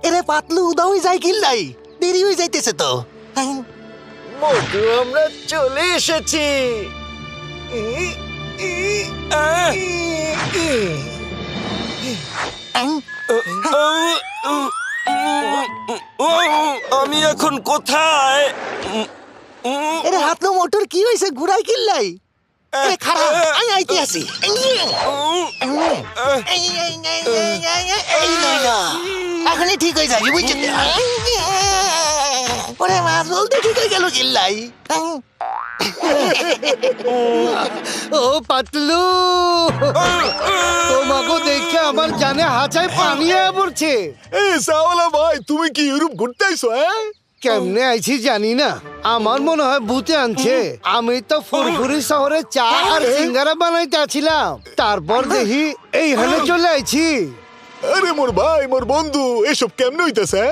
এরে পাতলু, উদা হয়ে যায় কিল্লাই, দেরি হয়ে যাইতেছে তো। মোটু, আমরা চলে এসেছি। আমি এখন কোথায়? এরে হাতলু মোটর কি হয়েছে, ঘুরাই কিল্লাই? এ খারাপ, আমি আইতে আছি। এই নয় না, এখনই ঠিক হয়ে যাবি, বুঝছো? ওরে মাছ বলতে ঠিক হয়ে গেল কিল্লাই। ও পাতলু, তোমাকে দেখে আমার জানে হাঁচায় পানি আয়া পড়ছে। এ সাওলা ভাই, তুমি কি ইউরোপ ঘুরতে আইছো? কেমনে আইছি জানি না, আমার মনে হয় ভূতে আনছে। আমি তো ফুরফুরি শহরে চা আর সিঙ্গারা বানাইতে আছিলাম, তারপর দেখি এইখানে চলে আইছি। আরে মোর ভাই, মোর বন্ধু, এসব কেমনে হইতেছে?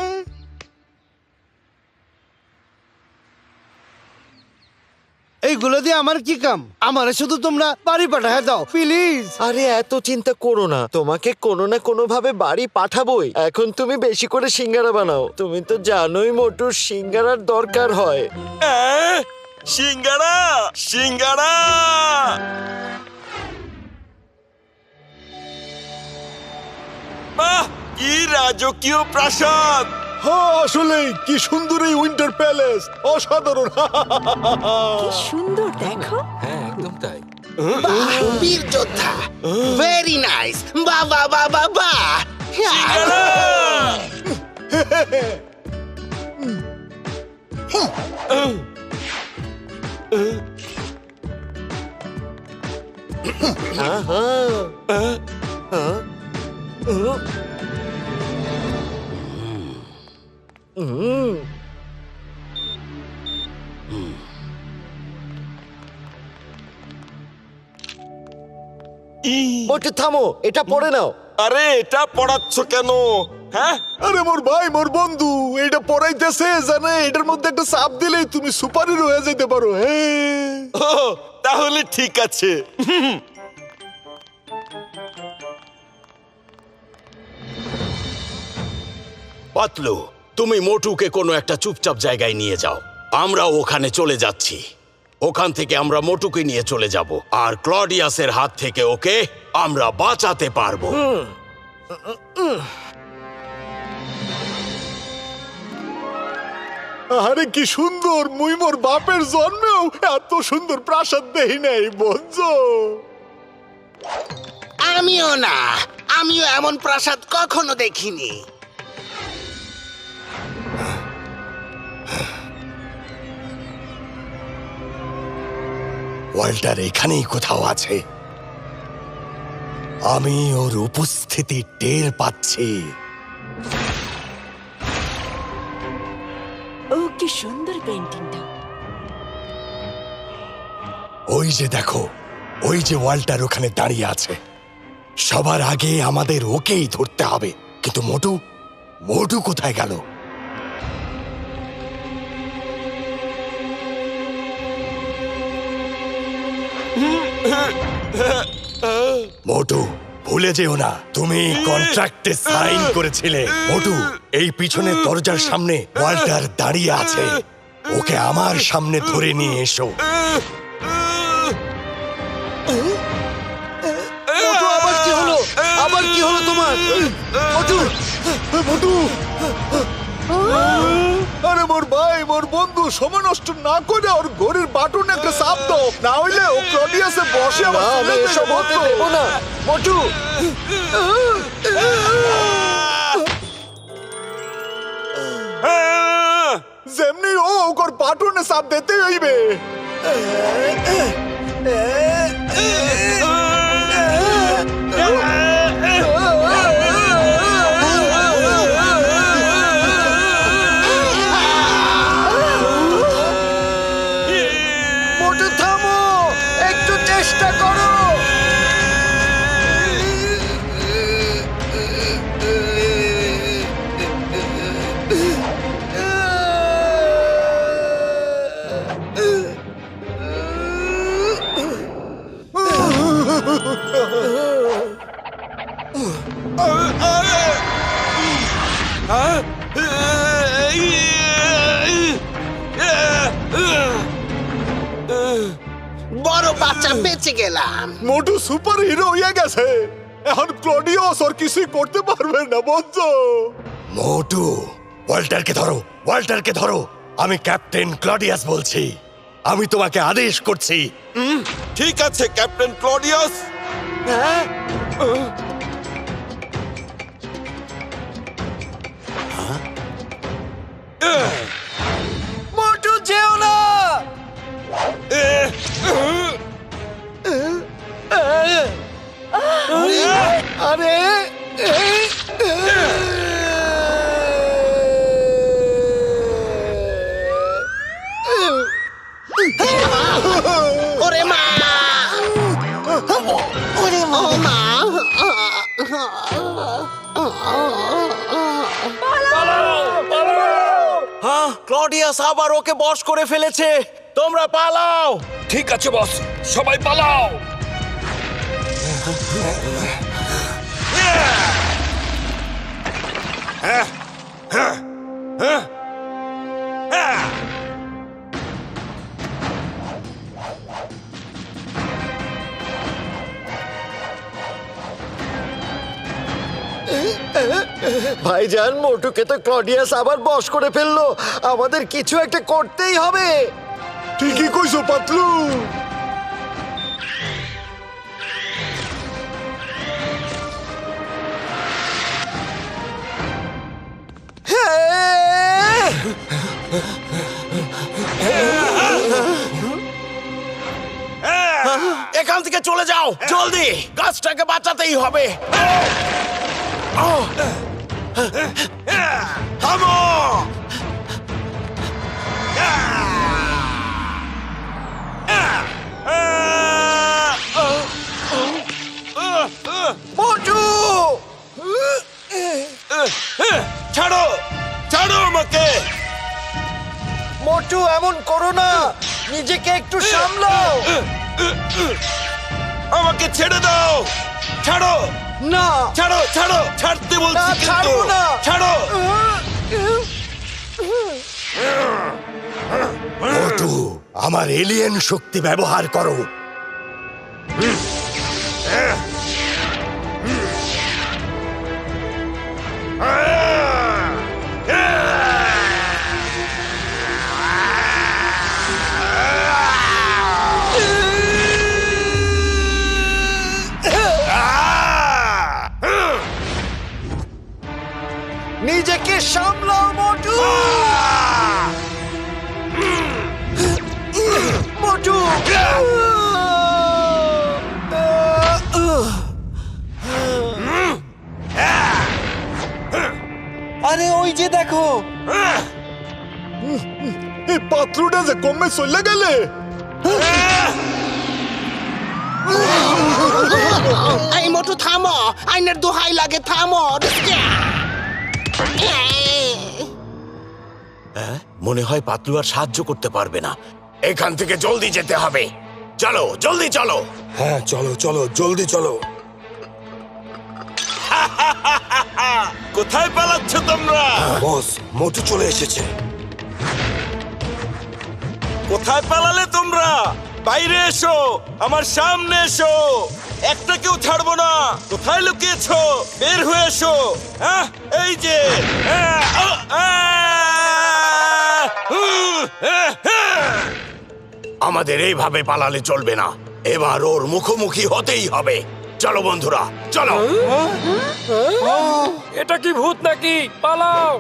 এইগুলো দিয়ে আমার কি কাম? আমারে শুধু তোমরা বাড়ি পাঠায় দাও প্লিজ। আরে এত চিন্তা করো না, তোমাকে কোনো না কোনো ভাবে বাড়ি পাঠাবোই। এখন তুমি বেশি করে সিঙ্গারা বানাও। তুমি তো জানোই মোটুর সিঙ্গারার দরকার হয়। সিঙ্গারা, সিঙ্গারা! বাহ, কি রাজকীয় প্রাসাদ! হ্যাঁ, আসলে কি সুন্দর এই উইন্টার প্যালেস, অসাধারণ। সুন্দর, দেখো। হ্যাঁ, একদম তাই। বীর যোদ্ধা, ভেরি নাইস। বাহ বাহ বাহ বাহ বাহ। মোটু থামো, এটা পড়ে নাও। আরে এটা পড়াচ্ছ কেন? হ্যাঁ, আরে মোর ভাই, মোর বন্ধু, এটা পড়াইতেছে জানে, এটার মধ্যে একটা চাপ দিলেই তুমি সুপার হিরো হয়ে যেতে পারো। হ্যাঁ, ও তাহলে ঠিক আছে। পাতলু, তুমি মোটুকে কোনো একটা চুপচাপ জায়গায় নিয়ে যাও। আমরা ওখানে চলে যাচ্ছি। ওখান থেকে আমরা মোটুকে নিয়ে চলে যাব, আর ক্লডিয়াসের হাত থেকে ওকে আমরা বাঁচাতে পারবো। আরে কি সুন্দর, মুই মোর বাপের জন্মেও এত সুন্দর প্রাসাদ দেখি নাই, বুঝছো? আমিও না, আমিও এমন প্রাসাদ কখনো দেখিনি। ওয়াল্টার এখানেই কোথাও আছে। আমি ওর উপস্থিতি টের পাচ্ছি। ও কি সুন্দর পেন্টিংটা। ওই যে দেখো, ওই যে ওয়াল্টার ওখানে দাঁড়িয়ে আছে। সবার আগে আমাদের ওকেই ধরতে হবে। কিন্তু মোটু, মোটু কোথায় গেল? মোটু, ভুলে যেও না তুমি কন্ট্রাক্টে সাইন করেছিলে। মোটু, এই পিছনের দরজার সামনে ওয়াল্টার দাঁড়িয়ে আছে। ওকে আমার সামনে ধরে নিয়ে এসো। মোটু, আবার কি হলো? আবার কি হলো তোমার? মোটু, মোটু, আরে মোর ভাই, মোর বন্ধু, সময় নষ্ট না করে ওর ঘড়ির বাটন একটা চাপ দাও, না হইলে ও ক্লডিয়াসে বসে আবার চলে যাবে, এসব হতে দেবো না। মোটু, যেমনি ও ওর বাটনে চাপ দিতে হইবে। মোটু থামো, একটু চেষ্টা করো। বড় বাচ্চা বেঁচে গেলাম। মোটু সুপার হিরো হয়ে গেছে। এখন ক্লডিয়াস আর কিছুই করতে পারবে না, বুঝছো? মোটু, ওয়াল্টারকে ধরো, ওয়াল্টারকে ধরো। আমি ক্যাপ্টেন ক্লডিয়াস বলছি। আমি তোমাকে আদেশ করছি। ঠিক আছে ক্যাপ্টেন ক্লডিয়াস। মোটু, যেও না। আরে, ওরে মা, ওরে মা, হ্যাঁ, ক্লডিয়াস আবার ওকে বশ করে ফেলেছে। তোমরা পালাও। ঠিক আছে বস, সবাই পালাও। ভাইজান, মোটুকে তো ক্লডিয়াস আবার বশ করে ফেললো। আমাদের কিছু একটা করতেই হবে। ঠিকই কইছো পাতলু। এখান থেকে চলে যাও জলদি, গাছটাকে বাঁচাতেই হবে। থামো। মোটু, ছাড়ো, ছাড়ো আমাকে। মোটু, এমন করো না। নিজেকে একটু সামলাও। আমাকে ছেড়ে দাও। ছাড়ো, না, ছাড়ো, ছাড়ো, ছাড়তে বলছি না, কিন্তু। ছাড়বো না। ছাড়ো। মোটু, আমার এলিয়েন শক্তি ব্যবহার করো। নিজেকে সামলাও মোটু। মোটু, আরে ওই যে দেখো, এই পাত্রটা যে কমে চলে গেলে। এই মোটু থামো, আইনের দোহাই লাগে থামো। মনে হয় পাতলু আর সাহায্য করতে পারবে না। এখান থেকে জলদি যেতে হবে। চলো, জলদি চলো। হ্যাঁ চলো চলো জলদি চলো। কোথায় পালাচ্ছ তোমরা? বস মোটু চলে এসেছে। কোথায় পালালে তোমরা? বাইরে এসো, আমার সামনে এসো। একটা কেউ ছাড়বো না। কোথায় লুকিয়েছো? বের হয়ে এসো। হ্যাঁ, এই যে। আমাদের এইভাবে পালালে চলবে না। এবার ওর মুখোমুখি হতেই হবে। চলো বন্ধুরা, চলো। এটা কি ভূত নাকি? পালাও!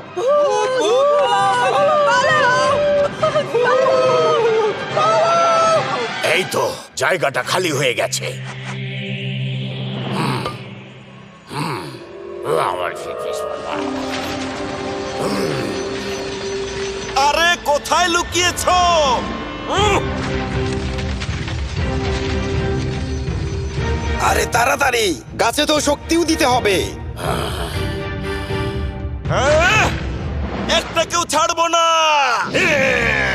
এই তো জায়গাটা খালি হয়ে গেছে। আরে কোথায় লুকিয়েছো? আরে তাড়াতাড়ি, গাছে তো শক্তিও দিতে হবে। একটা কেউ ছাড়বো না।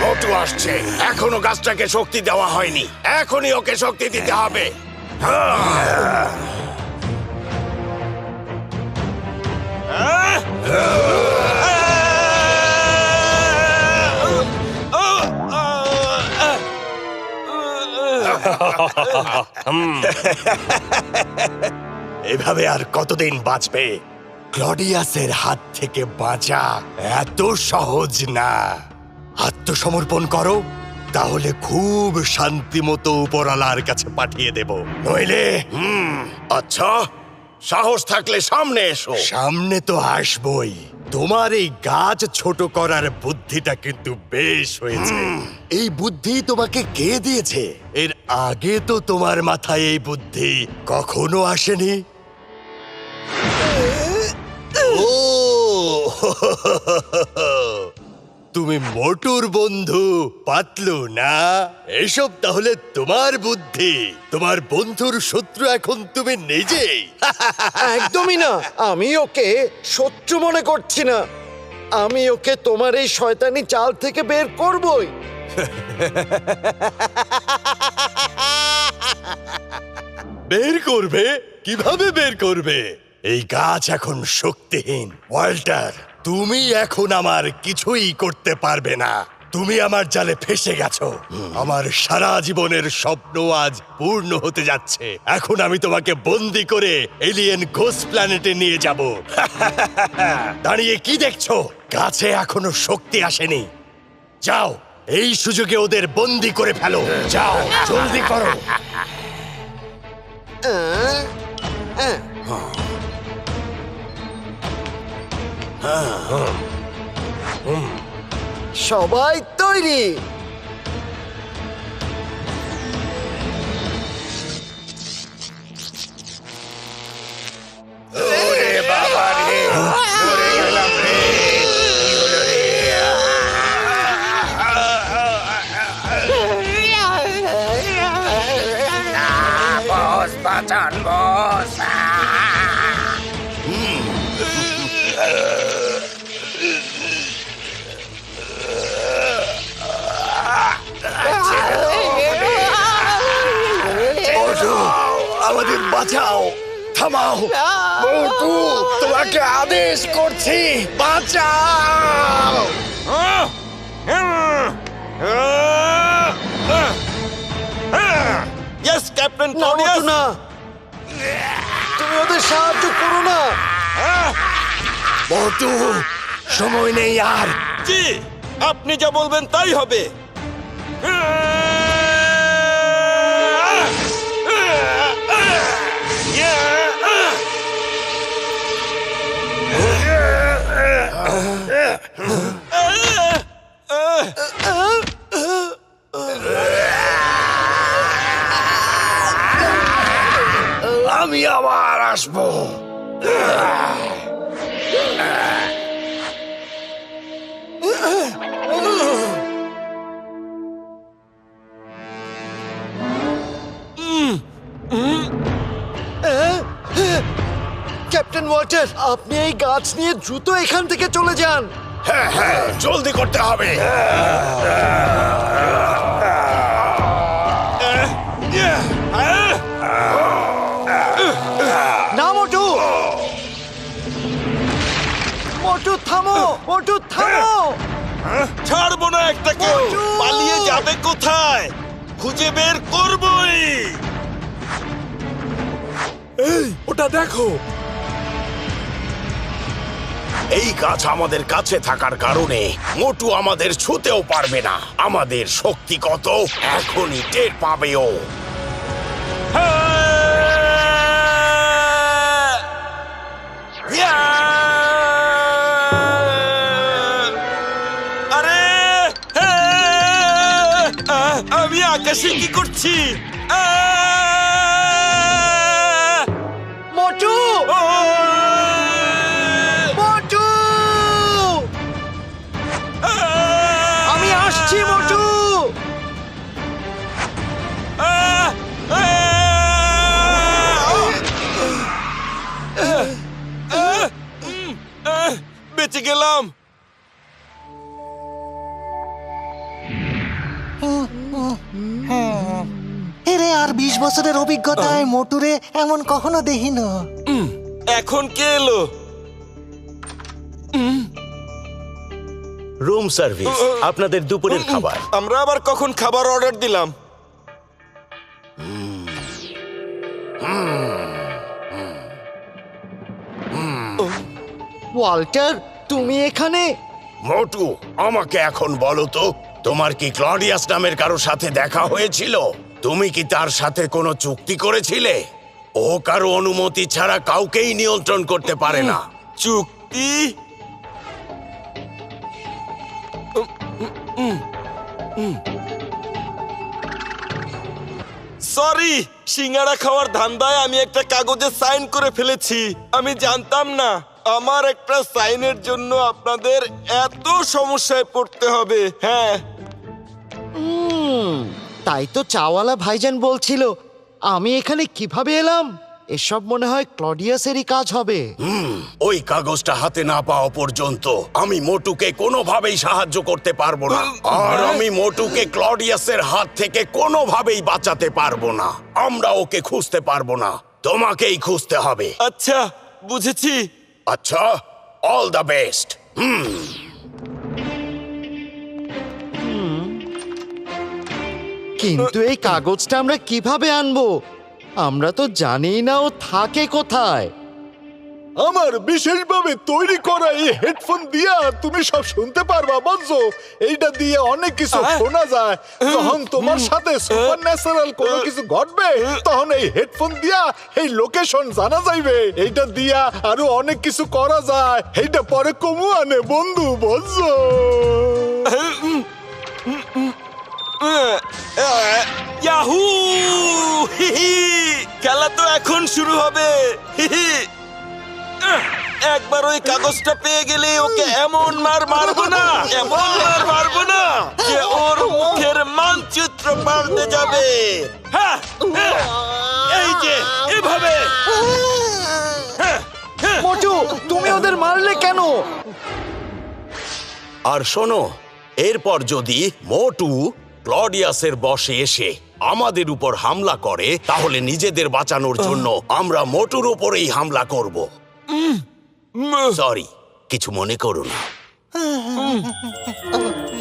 মোটু আসছে। এখনো গাছটাকে শক্তি দেওয়া হয়নি। এখনই ওকে শক্তি দিতে হবে। এভাবে আর কতদিন বাঁচবে? ক্লডিয়াসের হাত থেকে বাঁচা এত সহজ না। আত্মসমর্পণ করো, তাহলে খুব শান্তিমতো উপরওয়ালার কাছে পাঠিয়ে দেব। নইলে আচ্ছা, সাহস থাকলে সামনে এসো। সামনে তো আসবই। তোমার এই গাছ ছোট করার বুদ্ধিটা কিন্তু বেশ হয়েছে। এই বুদ্ধি তোমাকে কে দিয়েছে? এর আগে তো তোমার মাথায় এই বুদ্ধি কখনো আসেনি। ও তুমি মোটুর বন্ধু পাতলু না? এসব তাহলে তোমার বুদ্ধি। তোমার বন্ধুর শত্রু এখন তুমি নিজেই। একদমই না। আমি ওকে শত্রু মনে করছি না। আমি ওকে তোমার এই শয়তানি চাল থেকে বের করবই। বের করবে? কিভাবে বের করবে? এই গাছ এখন শক্তিহীন। ওয়াল্টার, তুমি এখন আমার কিছুই করতে পারবে না। তুমি আমার জালে ফেসে গেছো। আমার সারা জীবনের স্বপ্ন আজ পূর্ণ হতে যাচ্ছে। এখন আমি তোমাকে বন্দি করে এলিয়েন ঘোস্ট প্ল্যানেটে নিয়ে যাব। দাঁড়িয়ে কি দেখছো? গাছে এখনো শক্তি আসেনি। যাও, এই সুযোগে ওদের বন্দি করে ফেলো। যাও, জলদি করো। সবাই তৈরি? আমাদের বাঁচাও, থামাও। মোটু, তোমাকে আদেশ করছি, বাঁচাও। ইয়েস ক্যাপ্টেন না মোটু ক্লডিয়াস। না, তুমি ওদের সাহায্য করো না। মোটু, সময় নেই আর। জি, আপনি যা বলবেন তাই হবে। আমি আবার আসবো। ক্যাপ্টেন ওয়াল্টার, আপনি এই গাছ নিয়ে দ্রুত এখান থেকে চলে যান। হ্যাঁ হ্যাঁ, জলদি করতে হবে। না মোটু, মোটু থামো, মোটু থামো। ছাড়বো না একটাকে। পালিয়ে যাবে কোথায়? খুঁজে বের করবই। এই ওটা দেখো। এই গাছ আমাদের কাছে থাকার কারণে মোটু আমাদের ছুঁতেও পারবে না। আমাদের শক্তি কত এখনই টের পাবে ও। আরে আমি আকাশে কি করছি? মোটু, মোটু, আমি আসছি মোটু। বেঁচে গেলাম। এরে আর 20 বছরের অভিজ্ঞতায় মোটুরে এমন কখনো দেখিনো। এখন কে এলো? রুম সার্ভিস, আপনাদের দুপুরের খাবার। আমরা আবার কখন খাবার অর্ডার দিলাম? ওয়াল্টার, তুমি এখানে? মোটু, আমাকে এখন বলো তো, তোমার কি ক্লডিয়াস নামের কারোর সাথে দেখা হয়েছিল? তুমি কি তার সাথে কোনো চুক্তি করেছিলে? ও কারো অনুমতি ছাড়া কাউকেই নিয়ন্ত্রণ করতে পারে না। চুক্তি? সরি, সিঙ্গারা খাওয়ার ধান্দায় আমি একটা কাগজে সাইন করে ফেলেছি। আমি জানতাম না আমার একটা সাইনের জন্য আপনাদের এত সমস্যায় পড়তে হবে। হ্যাঁ, তাই তো চাওয়ালা ভাইজান বলছিল। আমি এখানে কিভাবে এলাম? এসব মনে হয় ক্লডিয়াসেরই কাজ হবে। ওই কাগজটা হাতে না পাওয়া পর্যন্ত আমি মোটুকে কোনোভাবেই সাহায্য করতে পারবো না। আর আমি মোটুকে ক্লডিয়াসের হাত থেকে কোনোভাবেই বাঁচাতে পারবো না। আমরা ওকে খুঁজতে পারবো না, তোমাকেই খুঁজতে হবে। আচ্ছা, বুঝেছি। আচ্ছা, অল দ্য বেস্ট। কিন্তু এই কাগজটা আমরা কিভাবে আনবো? আমরা তো জানিই না ও থাকে কোথায়। আমার বিশেষভাবে তৈরি করা এই হেডফোন দিয়া তুমি সব শুনতে পারবা, বুঝছো? এইটা দিয়ে অনেক কিছু শোনা যায়। যখন তোমার সাথে সুপার ন্যাচারাল কোনো কিছু ঘটবে, তখন এই হেডফোন দিয়া এই লোকেশন জানা যাইবে। এইটা দিয়া আরো অনেক কিছু করা যায়। এইটা পরে কমু আনে বন্ধু, বুঝছো? ইয়াহু! খেলা তো এখন শুরু হবে। একবার ওই কাগজটা পেয়ে গেলে ওকে এমন মারবো না, এমন মারবো না যে ওর মুখের মানচিত্র পাল্টে যাবে। হ্যাঁ, এই যে এভাবে। মোটু, তুমি ওদের মারলে কেন? আর শোনো, এরপর যদি মোটু ক্লডিয়াসের বশে এসে আমাদের উপর হামলা করে, তাহলে নিজেদের বাঁচানোর জন্য আমরা মোটুর উপরেই হামলা করব। সরি, কিছু মনে করো না।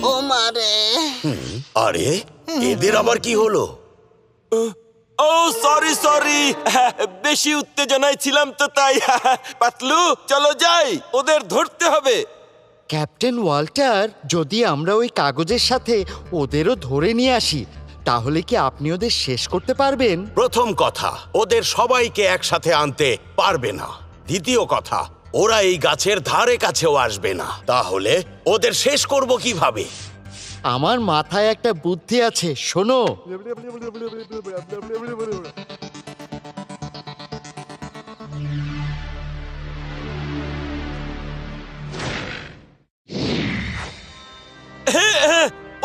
ও মারে। আরে, এদের আবার কি হলো? ও সরি সরি, বেশি উত্তেজনায় ছিলাম তো তাই। পাতলু, চলো যাই, ওদের ধরতে হবে। ক্যাপ্টেন ওয়াল্টার, যদি আমরা ওই কাগজের সাথে ওদেরও ধরে নিয়ে আসি, তাহলে কি আপনি ওদের শেষ করতে পারবেন? প্রথম কথা, ওদের সবাইকে একসাথে আনতে পারবে না। দ্বিতীয় কথা, ওরা এই গাছের ধারে কাছেও আসবে না। তাহলে ওদের শেষ করব কিভাবে? আমার মাথায় একটা বুদ্ধি আছে, শোনো।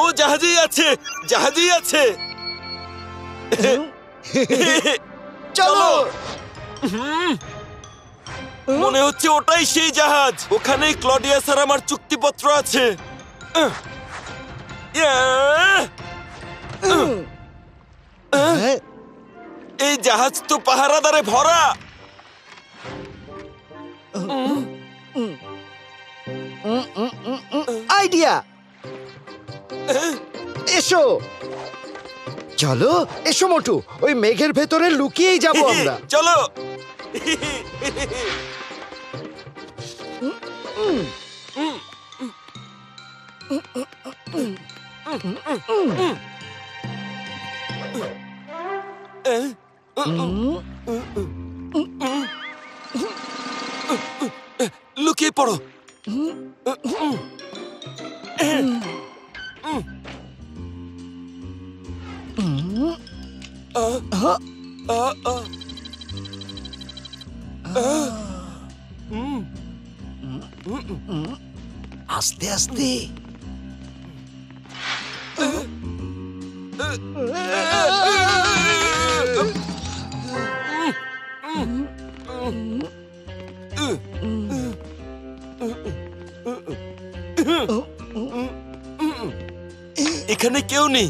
ও জাহাজেই আছে, জাহাজেই আছে। চলো। মনে হচ্ছে ওটাই সেই জাহাজ। ওখানে ক্লডিয়াস আর আমার চুক্তিপত্র আছে। এই জাহাজ তো পাহারাদারে ভরা। আইডিয়া, এসো চলো, এসো মোটু, ওই মেঘের ভেতরে লুকিয়েই যাবো আমরা। চলো। লুকিয়ে পড়ো। আস্তে আস্তে। এখানে কেউ নেই।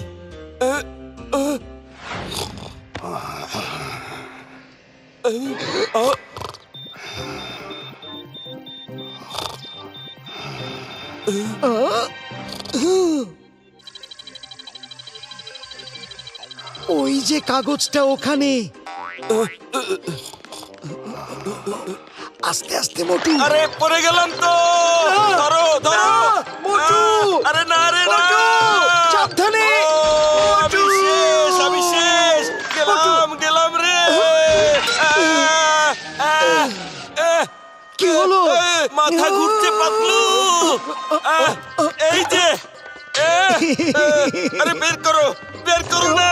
ওই যে কাগজটা ওখানে। আস্তে আস্তে মোটু। আরে পড়ে গেলাম তো। ধরো ধরো মোটু। আরে না রে না, সাবধানে। আমি শেষ, আমি শেষ। গেলাম রে। কি হলো? মাথা ঘুরছে পাতলু। এই যে আরে বের করো না।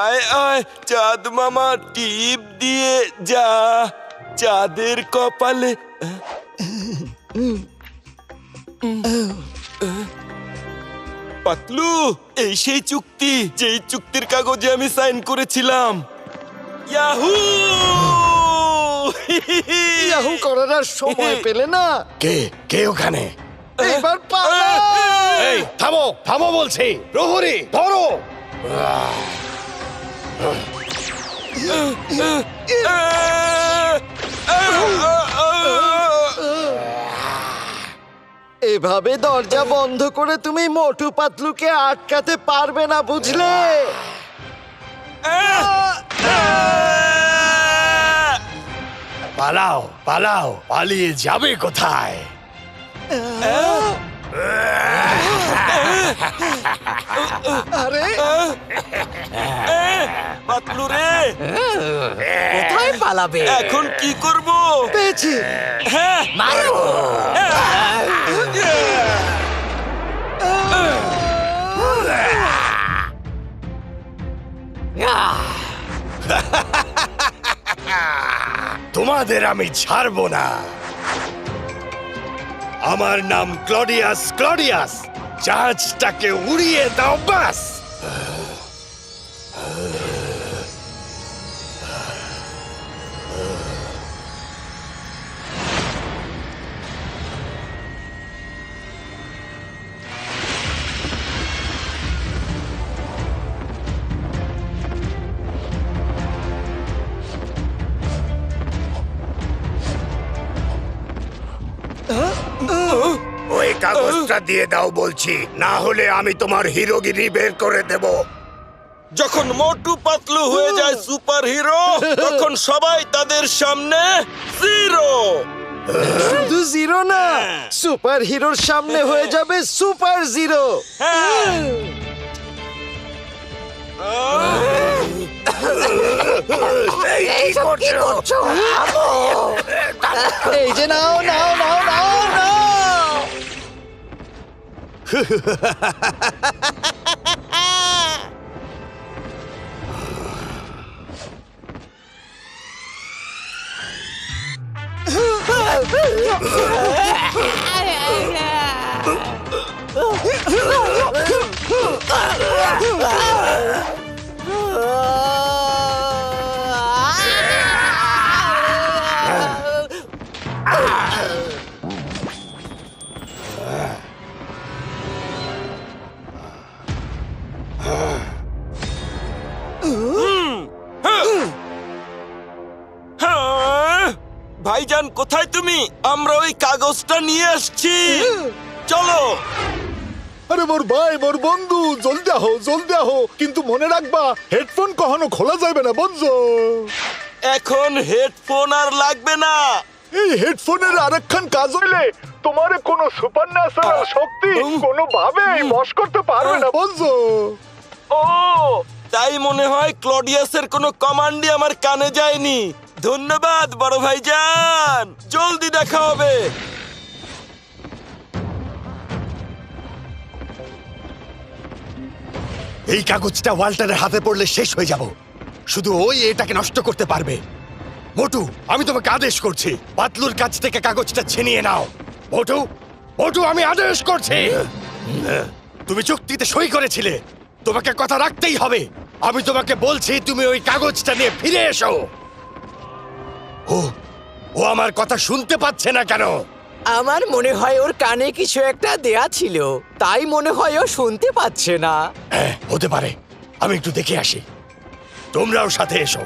আয় আয় চাঁদ মামা, টিপ দিয়ে যা চাঁদের কপালে। পাতলু, এই সেই চুক্তি, যেই চুক্তির কাগজে আমি সাইন করেছিলাম। ইয়াহু! ইয়াহু করার আর সময় পেলে না। কে ওখানে? এবার পালা। এই থামো থামো বলছি। প্রহরী ধরো। এভাবে দরজা বন্ধ করে তুমি মোটু পাতলুকে আটকাতে পারবে না, বুঝলে? পালাও পালাও, পালিয়ে যাবে কোথায়? আরে পাতলু রে, কোথায় পালাবে? এখন কি করব? পেয়েছি। হ্যাঁ মারো। তোমাদের আমি ছাড়বো না। আমার নাম ক্লডিয়াস। ক্লডিয়াস, জাহাজটাকে উড়িয়ে দাও বাস। ওই কাগজটা দিয়ে দাও বলছি, না হলে আমি তোমার হিরোগিরি বের করে দেব। যখন মোটু পাতলু হয়ে যায় সুপার হিরো, তখন সবাই তাদের সামনে জিরো। শুধু জিরো না, সুপার হিরোর সামনে হয়ে যাবে সুপার জিরো। এই যে নাও নাও নাও নাও নাও। ভাইজান কোথায় তুমি? আমরা ওই কাগজটা নিয়ে আসছি, চলো। আরে মোর ভাই, মোর বন্ধু, জলদি আহো, কিন্তু মনে রাখবা হেডফোন কখনো খোলা যাবে না, বুঝছো? এখন হেডফোন আর লাগবে না। এই হেডফোনের আরেকখান কাজ হইলে তোমারে কোনো সুপার ন্যাচারাল শক্তি কোনোভাবেই বশ করতে পারবে না, বুঝছো? ও তাই মনে হয় ক্লডিয়াসের কোনো কমান্ডই আমার কানে যায়নি। ধন্যবাদ বড় ভাইজান, জলদি দেখা হবে। এই কাগজটা ওয়াল্টারের হাতে পড়লে শেষ হয়ে যাব। শুধু ওই এটাকে নষ্ট করতে পারবে। মোটু, আমি তোমাকে আদেশ করছি, পাতলুর কাছ থেকে কাগজটা ছিনিয়ে নাও। মোটু, মোটু, আমি আদেশ করছি। তুমি চুক্তিতে সই করেছিলে, তোমাকে কথা রাখতেই হবে। আমি তোমাকে বলছি, তুমি ওই কাগজটা নিয়ে ফিরে এসো। ও আমার কথা শুনতে পাচ্ছে না কেন? আমার মনে হয় ওর কানে কিছু একটা দেয়া ছিল, তাই মনে হয় ও শুনতে পাচ্ছে না। হ্যাঁ, হতে পারে। আমি একটু দেখে আসি, তোমরাও সাথে এসো।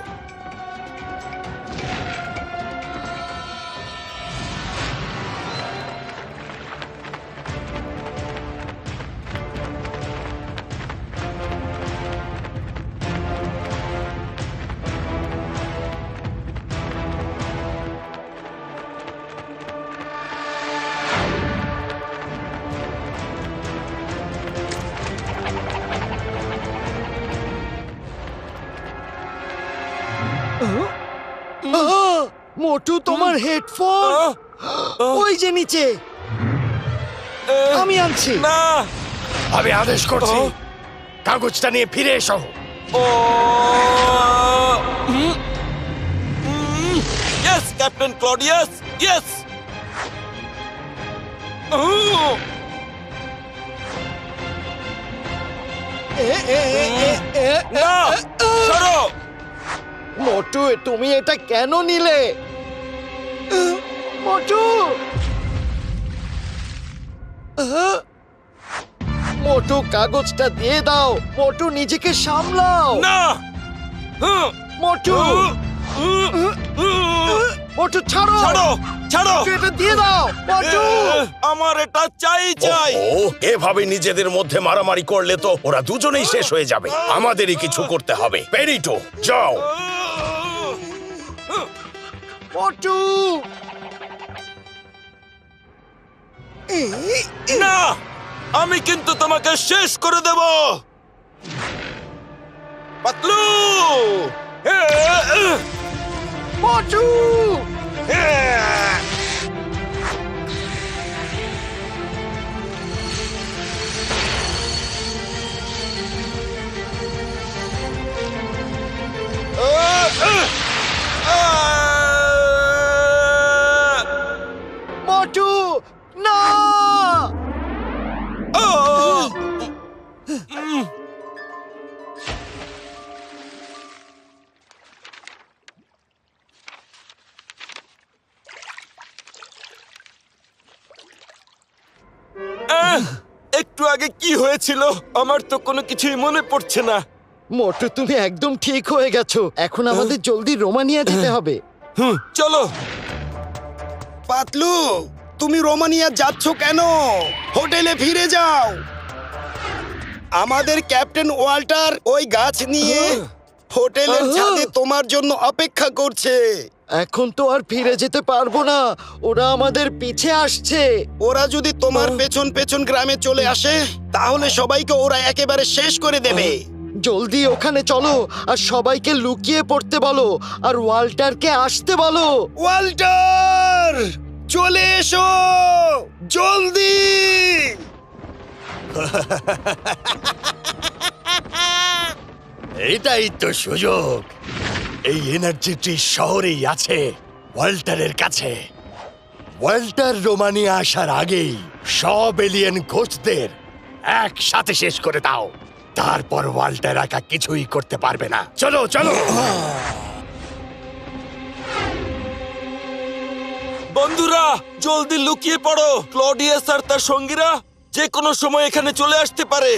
মোটু, তোমার হেডফোন ওই যে নিচে, আমি আনছি। না, আমি আদেশ করছি, কাগজটা নিয়ে ফিরে এসো। Yes captain Claudius, yes. না, সরো। মোটু, তুমি এটা কেন নিলে? মোটু, মোটু, কাগজটা দিয়ে দাও। মোটু, নিজেকে সামলাও। না, মোটু, মোটু, ছাড়ো, ছাড়ো, ছাড়ো। মোটু, এটা দিয়ে দাও। মোটু, আমার এটা চাই। ও এভাবে নিজেদের মধ্যে মারামারি করলে তো ওরা দুজনেই শেষ হয়ে যাবে। আমাদেরই কিছু করতে হবে। পেরিটো, যাও। মোটু। না, আমি কিন্তু তোমাকে শেষ করে দেব, পাতলু। মোটু, মোটু, না। একটু আগে কি হয়েছিল আমার তো কোনো কিছুই মনে পড়ছে না। মোটু, তুমি একদম ঠিক হয়ে গেছো। এখন আমাদের জলদি রোমানিয়া যেতে হবে। চলো। পাতলু, তুমি রোমানিয়া যাচ্ছ কেন? হোটেলে ফিরে যাও। আমাদের ক্যাপ্টেন ওয়াল্টার ওই গাছ নিয়ে হোটেলের ছাদে তোমার জন্য অপেক্ষা করছে। এখন তো আর ফিরে যেতে পারবো না, ওরা আমাদের পিছে আসছে। ওরা যদি তোমার পেছন পেছন গ্রামে চলে আসে, তাহলে সবাইকে ওরা একেবারে শেষ করে দেবে। জলদি ওখানে চলো আর সবাইকে লুকিয়ে পড়তে বলো, আর ওয়াল্টারকে আসতে বলো। ওয়াল্টার, চলে এসো জলদি। এটাই তো সুযোগ। এই এনার্জিটি শহরেই আছে, ওয়াল্টারের কাছে। ওয়াল্টার রোমানি আসার আগেই সব এলিয়েন কোচদের একসাথে শেষ করে দাও। তারপর ওয়াল্টার একা কিছুই করতে পারবে না। চলো চলো। বন্ধুরা জলদি লুকিয়ে পড়ো, ক্লডিয়াস আর তার সঙ্গীরা যে কোনো সময় এখানে চলে আসতে পারে।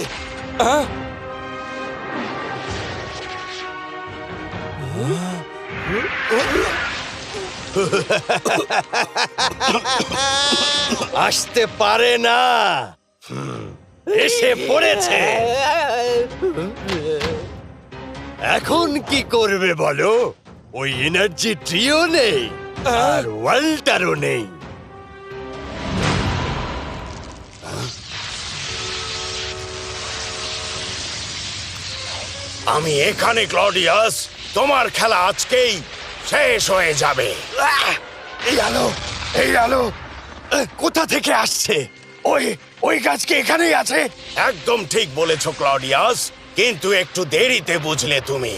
আসতে পারে না, এসে পড়েছে। এখন কি করবে বলো? ওই এনার্জি ট্রিও নেই আর ওয়াল্টারও নেই। আমি এখানে ক্লডিয়াস, তোমার খেলা আজকেই শেষ হয়ে যাবে। এই আলো, এই আলো কোথা থেকে আসছে? ওই ওই গাছ কি এখানেই আছে? একদম ঠিক বলেছ ক্লডিয়াস, কিন্তু একটু দেরিতে বুঝলে তুমি।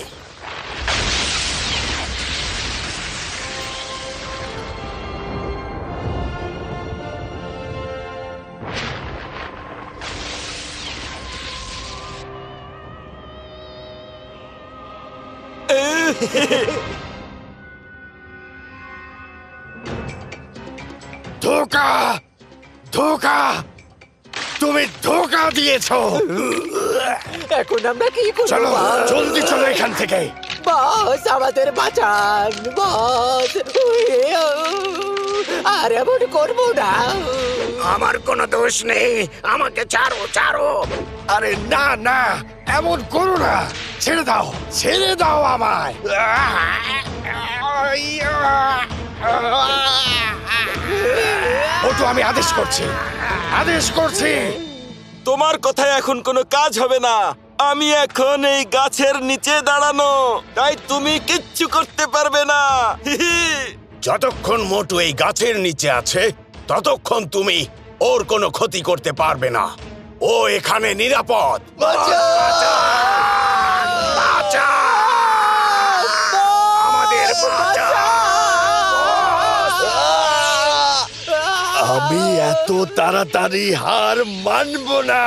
ধোকা, ধোকা, তুমি ধোকা দিয়েছো। এখন আমরা কি চলো করবো? জলদি চলো এখান থেকে। বস, আমাদের বাঁচান বস। আর এমন করবো না। আমার কোনো দোষ নেই, আমাকে ছাড়ো ছাড়ো। আরে না না, এমন করো না, ছেড়ে দাও, ছেড়ে দাও আমায়। ওটু, আমি আদেশ করছি, আদেশ করছি। তোমার কথায় এখন কোনো কাজ হবে না। আমি এখন এই গাছের নিচে দাঁড়ানো, তাই তুমি কিচ্ছু করতে পারবে না। যতক্ষণ মোটু এই গাছের নিচে আছে ততক্ষণ তুমি ওর কোনো ক্ষতি করতে পারবে না। ও এখানে নিরাপদ। আমাদের আমি এত তাড়াতাড়ি হার মানব না।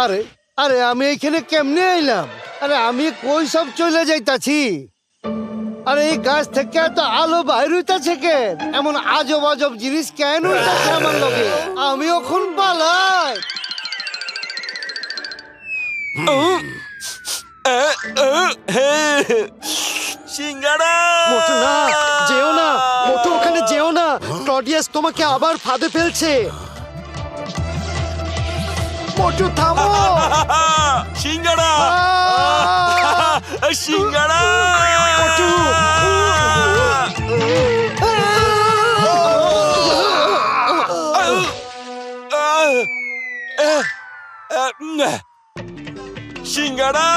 আরে আরে আমি এখানে কেমনে এলাম? আরে আমি কই সব চলে যাইতাছি? আরে এই গাছ থেকে এত আলো বাইর হইতাছে কেন? এমন আজব আজব জিনিস কেন হইতাছে আমার লগে? আমি এখন পালাই। সিঙ্গারা! মোটু না, যেও না মোটু, ওখানে যেও না। ক্লডিয়াস তোমাকে আবার ফাঁদে ফেলছে। মোটু থামো। সিঙ্গারা! সিঙ্গারা! মোটু। সিঙ্গারা!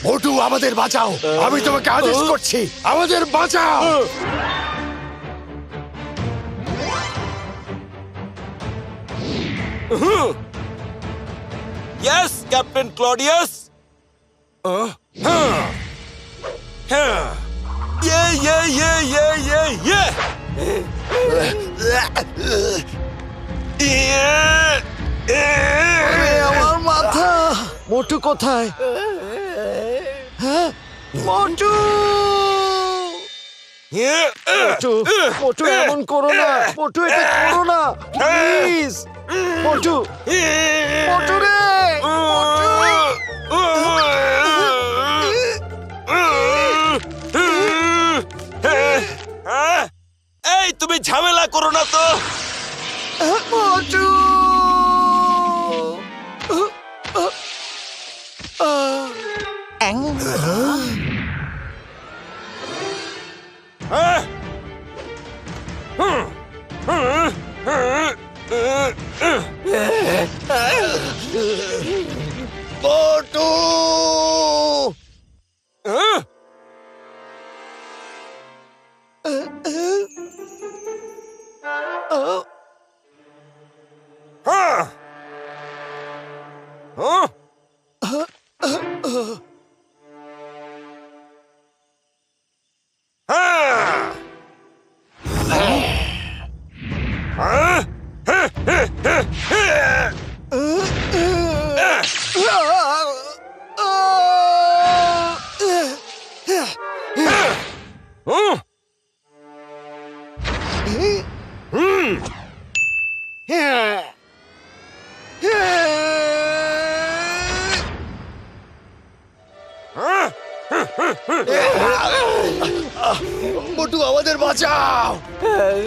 মোটু, আমাদের বাঁচাও, আমি তোমাকে আদেশ করছি, আমাদের বাঁচাও। Yes, Captain Claudius. Yeah, yeah, yeah, yeah, yeah, yeah. আমার মাথা। মোটু কোথায়? হ্যাঁ, মোটু। মোটু, মোটু এমন করো না। মোটু, এটা করো না প্লিজ। মোটু, মোটু রে, মোটু। এই তুমি ঝামেলা করো না তো। মোটু। মোটু আমাদের বাঁচাও। এই!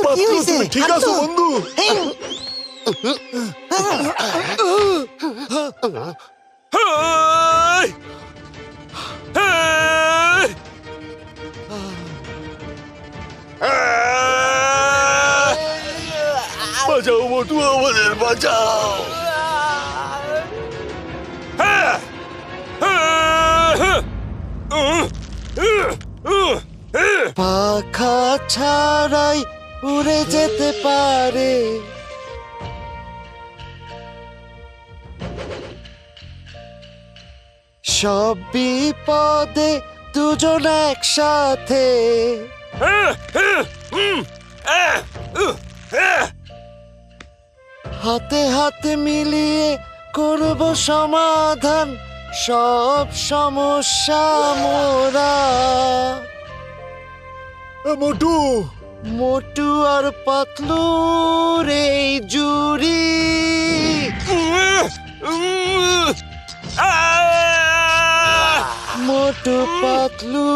পাতলু, তুমি ঠিক আছো বন্ধু? বাঁচাও মোটু, আমাদের বাঁচাও। পাখা ছাড়াই উড়ে যেতে পারে। সব বিপদে দুজন একসাথে। হাতে হাতে মিলিয়ে করব সমাধান সব সমস্যা মোরা। মোটু, মোটু আর পাতলু রে জুড়ি। মোটু পাতলু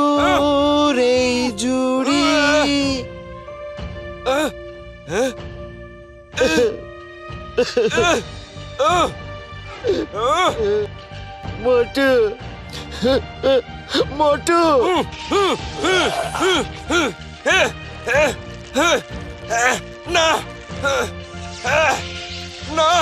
রে জুড়ি। মোটু, মোটু, না না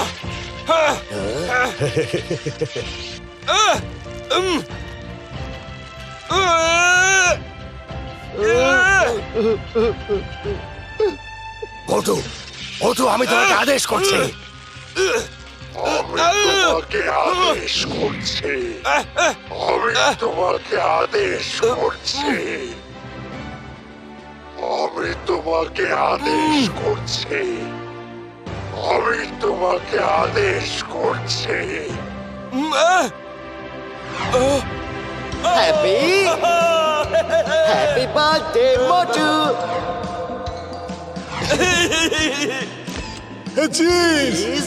মোটু, মোটু, আমি তোমাকে আদেশ করছি। তোমাকে আদেশ করছি, আমি তোমাকে আদেশ করছি, আমি তোমাকে আদেশ করছি, আমি তোমাকে আদেশ করছি। হ্যাপি হ্যাপি বার্থডে মোটু। চিজ,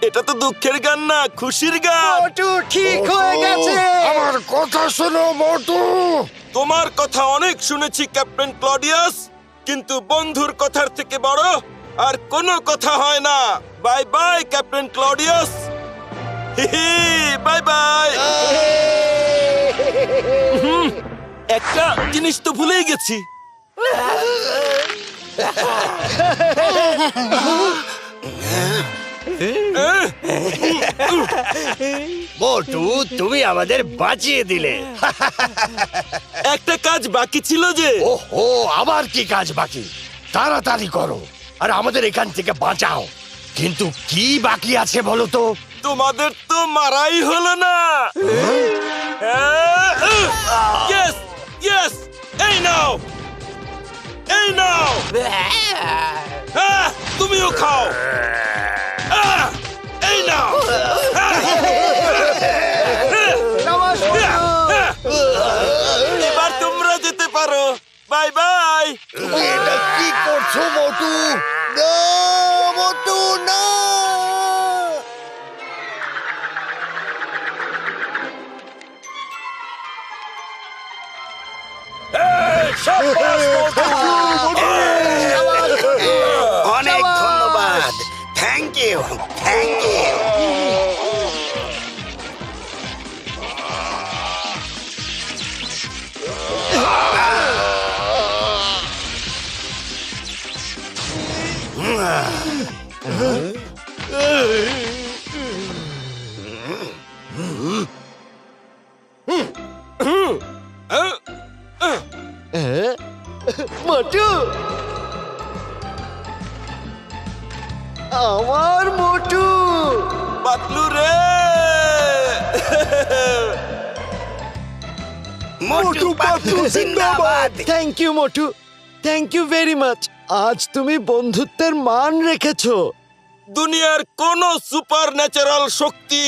এটা তো দুঃখের গান না, খুশির গান। মোটু ঠিক হয়ে গেছে। আমার কথা শোনো মোটু। তোমার কথা অনেক শুনেছি ক্যাপ্টেন ক্লডিয়াস, কিন্তু বন্ধুর কথার থেকে বড় আর কোনো কথা হয় না। Bye bye captain Claudius. Bye bye. একটা জিনিস তো ভুলেই গেছি। মোটু, তুমি আমাদের বাঁচিয়ে দিলে। একটা কাজ বাকি ছিল যে। ওহো, আবার কি কাজ বাকি? তাড়াতাড়ি করো আর আমাদের এখান থেকে বাঁচাও। কিন্তু কি বাকি আছে বলো তো? তোমাদের তো মারাই হলো না। ইয়েস ইয়েস, এই নাও, এই নাও। তুমিও খাও। এই নাও। এবার তোমরা যেতে পারো। Bye bye. এটা কি করছো মোটু? না মোটু, না। অনেক ধন্যবাদ। Thank you, thank you. Motu, আমার মোটু। পাতলু রে, মোটু পাতলু জিন্দাবাদ। Thank you Motu, thank you very much. আজ তুমি বন্ধুত্বের মান রেখেছো। দুনিয়ার কোন সুপার ন্যাচারাল শক্তি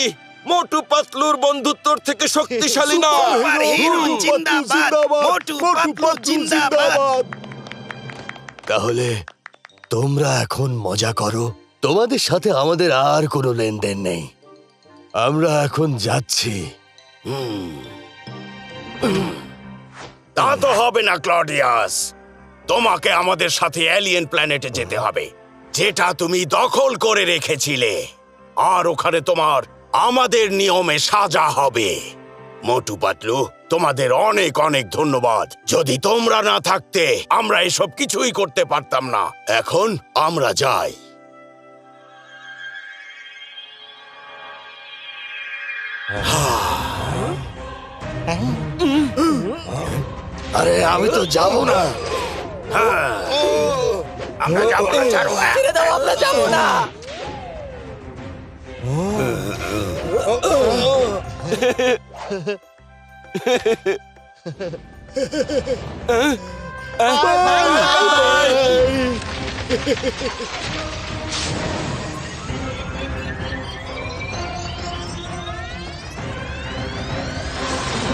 মোটু পাতলুর বন্ধুত্বর থেকে শক্তিশালী না। সুপার হিরো জিন্দাবাদ, মোটু পাতলু জিন্দাবাদ। তাহলে তোমরা এখন মজা করো, তোমাদের সাথে আমাদের আর কোনো লেনদেন নেই। আমরা এখন যাচ্ছি। তা তো হবে না ক্লডিয়াস, তোমাকে আমাদের সাথে এলিয়েন প্ল্যানেটে যেতে হবে, যেটা তুমি দখল করে রেখেছিলে। আর ওখানে তোমার আমাদের নিয়মে সাজা হবে। মোটু পাতলু, তোমাদের অনেক অনেক ধন্যবাদ। যদি তোমরা না থাকতে আমরা এসব কিছুই করতে পারতাম না। এখন আমরা যাই। আরে আমি তো যাব না। আমরা যাবো না, ছাড়ো। ছেড়ে দাও, আমরা যাবো না।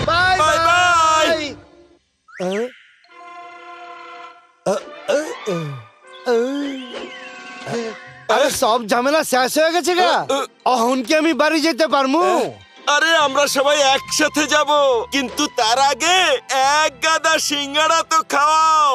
Bye bye bye. আরে সব ঝামেলা শেষ হয়ে গেছে গা। অহন কি আমি বাড়ি যেতে পারমু? আরে আমরা সবাই একসাথে যাব, কিন্তু তার আগে এক গাদা সিঙ্গাড়া তো খাওয়াও।